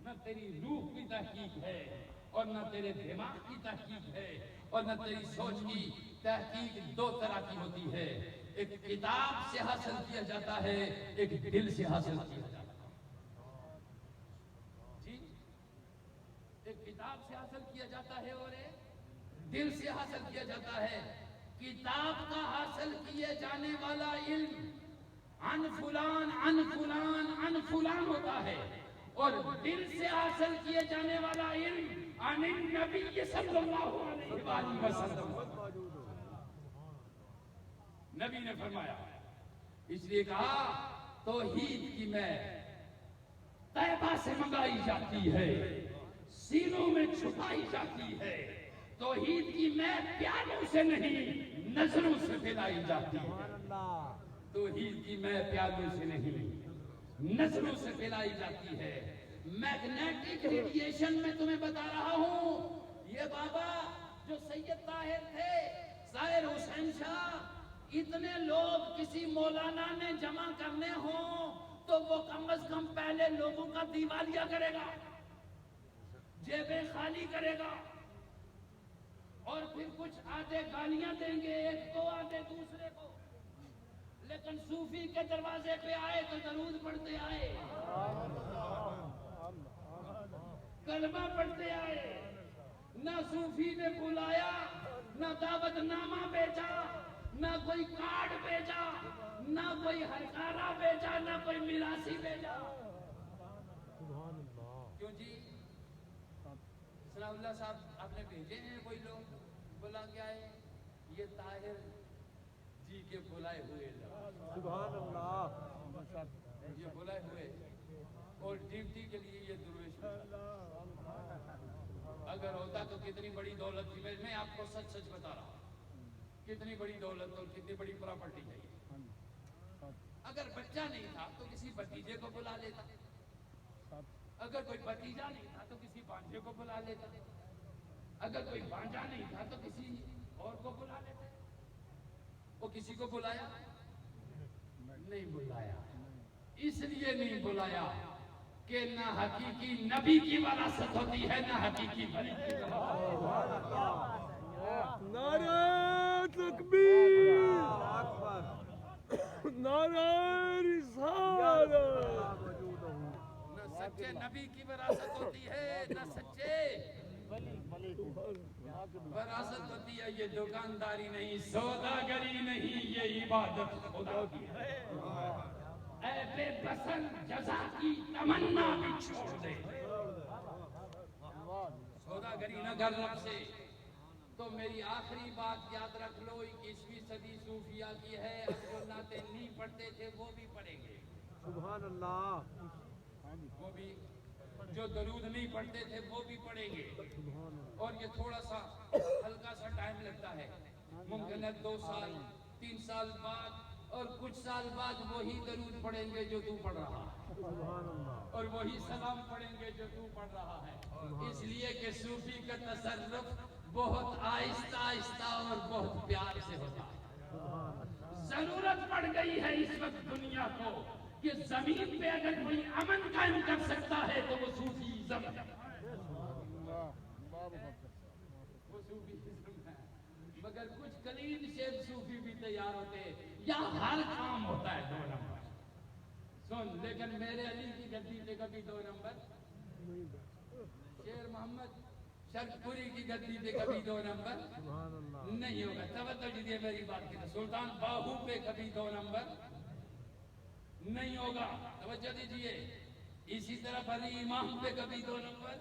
Speaker 3: نہ تیری روح کی تحقیق ہے، اور نہ تیرے دماغ کی تحقیق ہے، اور نہ تیری سوچ کی تحقیق، دو طرح کی ہوتی ہے، ایک کتاب سے حاصل کیا جاتا ہے، ایک دل سے حاصل کیا جاتا ہے، ایک کتاب سے حاصل کیا جاتا ہے اور ایک دل سے حاصل کیا جاتا ہے، کتاب کا حاصل کیے جانے والا علم عن فلان عن فلان عن فلان ہوتا ہے، اور دل سے حاصل کیے جانے والا علم عن النبی صلی اللہ علیہ وآلہ وسلم، نبی نے فرمایا، اس لیے کہا توحید کی میں طیبہ سے منگائی جاتی ہے، سینوں میں چھپائی جاتی ہے، توحید کی میں پیالوں سے نہیں نظروں سے پھیلائی جاتی ہے، توحید کی میں پیالوں سے نہیں نظروں سے پھیلائی جاتی ہے، میگنیٹک ریڈیشن میں تمہیں بتا رہا ہوں، یہ بابا جو سید طاہر تھے، ظاہر حسین شاہ، اتنے لوگ کسی مولانا نے جمع کرنے ہوں تو وہ کم از کم پہلے لوگوں کا دیوالیہ کرے گا، جیبیں خالی کرے گا، اور پھر کچھ آدھے گالیاں دیں گے ایک کو، آدھے دوسرے کو، لیکن صوفی کے دروازے پہ آئے تو درود پڑھتے آئے، کلمہ پڑھتے آئے، نہ صوفی نے بلایا، نہ دعوت نامہ بھیجا، نہ کوئی کارڈ بھیجا، نہ کوئی ہرکارہ بھیجا، نہ کوئی میراثی بھیجا، کیوں جی؟ صلاح اللہ صاحب آپ نے بھیجے ہیں کوئی لوگ بلا کے آئے، یہ طاہر جی کے بلائے ہوئے لوگ،
Speaker 2: سبحان اللہ،
Speaker 3: یہ بلائے ہوئے، اور ڈیوٹی کے لیے یہ درویش ہوتا، اگر ہوتا تو کتنی بڑی دولت تھی، میں آپ کو سچ سچ بتا رہا ہوں، کتنی بڑی دولت اور کتنی بڑی پراپرٹی چاہیے.
Speaker 2: ہاں جی. سچ
Speaker 3: اگر بچہ نہیں تھا تو کسی بھتیجے کو بلا لیتا.
Speaker 2: سچ.
Speaker 3: اگر کوئی بھتیجا نہیں تھا تو کسی بانجے کو بلا لیتا. اگر کوئی بانجا نہیں تھا تو کسی اور کو بلا لیتا. وہ کسی کو بلایا نہیں بلایا. اس لیے نہیں بلایا کہ نہ حقیقی نبی کی وراثت ہوتی ہے نہ حقیقی ولی کی وراثت.
Speaker 4: نعرہ تکبیر، نعرہ رسالت.
Speaker 3: نہ سچے نبی کی وراثت ہوتی ہے نہ سچے وراثت ہوتی ہے. یہ دکانداری نہیں، سوداگری نہیں، یہ عبادت خدا کی ہے. اے بے بسن جزا کی تمنا بھی چھوڑ دے، سوداگری نہ کر رب سے. تو میری آخری بات یاد رکھ لو، 21ویں صدی صوفیہ کی ہے. اب جو نعتیں نہیں پڑھتے تھے وہ بھی پڑھیں گے.
Speaker 4: سبحان اللہ.
Speaker 3: وہ بھی جو درود نہیں پڑھتے تھے وہ بھی پڑھیں گے. اور یہ تھوڑا سا ہلکا سا ٹائم لگتا ہے. ممکن ہے 2 سال 3 سال بعد اور کچھ سال بعد وہی درود پڑھیں گے جو تو پڑھ رہا ہے،
Speaker 4: سبحان اللہ.
Speaker 3: اور وہی سلام پڑھیں گے جو تو پڑھ رہا ہے. اس لیے کہ صوفی کا تصرف بہت آہستہ آہستہ اور بہت پیار سے ہوتا ہے. ضرورت پڑ گئی ہے اس وقت دنیا کو کہ زمین پہ اگر کوئی امن قائم کر سکتا ہے تو وہ صوفیزم ہے. وہ صوفیزم ہے. مگر کچھ قلیل شیخ صوفی بھی تیار ہوتے ہیں. یا ہر کام ہوتا ہے 2 نمبر. سن، لیکن میرے علی کی گدی پہ کبھی 2 نمبر. شیر محمد شرک پوری کی گدی پہ کبھی 2 نمبر نہیں ہوگا. توجہ دیجیے میری بات کی. سلطان باہو پہ کبھی 2 نمبر نہیں ہوگا. توجہ دیجیے. اسی طرح علی امام پہ کبھی 2 نمبر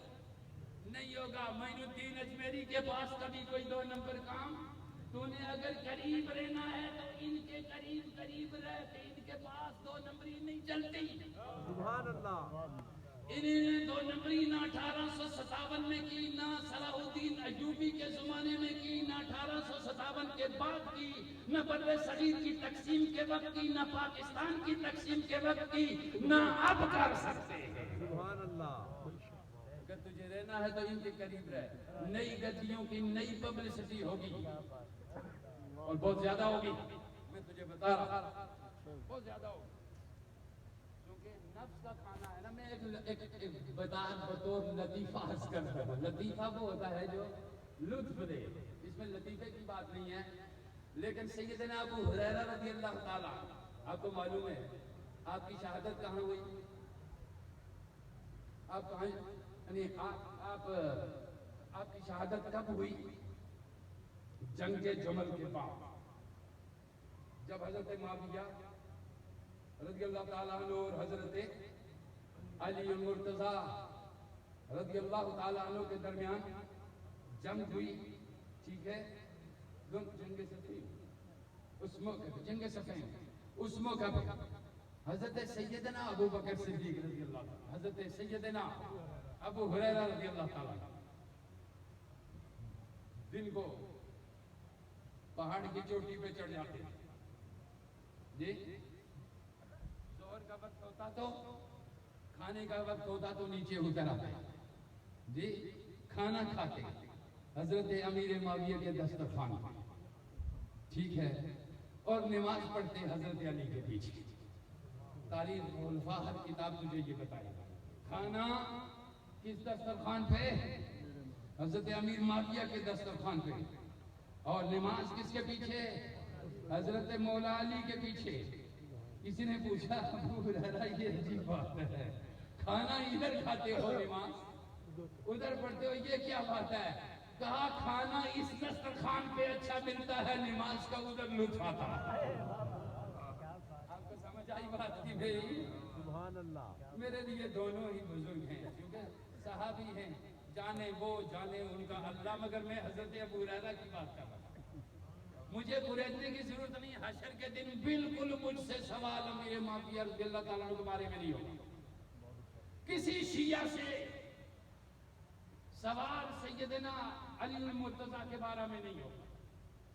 Speaker 3: نہیں ہوگا. معین الدین اجمیری کے پاس کبھی کوئی 2 نمبر کام. تو نے اگر قریب رہنا ہے تو ان کے قریب رہ کے ان کے پاس 2 نمبری نہیں چلتی.
Speaker 4: سبحان اللہ.
Speaker 3: انہیں نے 2 نمبری نہ 1857 میں کی، نہ صلاح الدین ایوبی کے زمانے میں کی، نہ 1857 کے بعد کی، نہ بر صغیر کی تقسیم کے وقت کی، نہ پاکستان کی تقسیم کے وقت کی، نہ اب کر سکتے ہیں.
Speaker 4: سبحان اللہ.
Speaker 3: اگر تجھے رہنا ہے تو ان کے قریب رہ. نئی گدیوں کی نئی پبلسٹی ہوگی اور بہت زیادہ ہوگی. میں تجھے بتا رہا ہوں بہت زیادہ ہوگی. کیونکہ نفس کا کھانا ہے نا. میں ایک بطور لطیفہ عرض کرتا ہوں. لطیفہ وہ ہوتا ہے جو لطف دے. اس میں لطیفے کی بات نہیں ہے. لیکن سیدنا ابو ہریرہ رضی اللہ تعالیٰ، آپ کو معلوم ہے آپ کی شہادت کہاں ہوئی؟ آپ کہاں یعنی آپ کی شہادت کب ہوئی؟ جنگ جمل کے بعد، جب حضرت معاویہ رضی اللہ تعالیٰ عنہ اور حضرت علی المرتضیٰ رضی اللہ تعالیٰ عنہ کے درمیان جنگ ہوئی. ٹھیک ہے، جنگ صفین، اس موقع جنگ صفین، اس موقع پہ حضرت سیدنا ابو بکر صدیق رضی اللہ تعالیٰ، حضرت سیدنا ابو ہریرہ رضی اللہ تعالیٰ دن کو پہاڑ کی چوٹی پہ چڑھ جاتے ہیں. جی ظہر کا وقت ہوتا تو کھانے کا وقت ہوتا تو نیچے اتر آتے. جی کھانا کھاتے حضرت امیر معاویہ کے دسترخوان پر، ٹھیک ہے، اور نماز پڑھتے حضرت علی کے پیچھے. تاریخ خلفاء ہر کتاب تجھے یہ بتائے گا. کھانا کس دسترخوان پہ؟ حضرت امیر معاویہ کے دسترخوان پہ. اور نماز کس کے پیچھے؟ حضرت مولا علی کے پیچھے. کسی نے پوچھا ابو ہریرہ یہ عجیب بات ہے، کھانا ادھر کھاتے ہو نماز ادھر پڑھتے ہو، یہ کیا بات ہے؟ کہا کھانا اس دسترخوان پہ اچھا ملتا ہے، نماز کا ادھر لطف آتا ہے. آپ کو سمجھ آئی بات کی میری؟
Speaker 4: سبحان اللہ.
Speaker 3: میرے لیے دونوں ہی بزرگ ہیں کیونکہ صحابی ہیں، جانے وہ جانے ان کا اللہ. مگر میں حضرت ابو ہریرہ کی بات کر رہا ہوں. مجھے گریزنے کی ضرورت نہیں. حشر کے دن بالکل مجھ سے سوال امیر معاویہ رضی اللہ تعالیٰ عنہ کے بارے میں نہیں ہوگا. کسی شیعہ سے سوال سیدنا علی المرتضیٰ کے بارے میں نہیں ہوگا.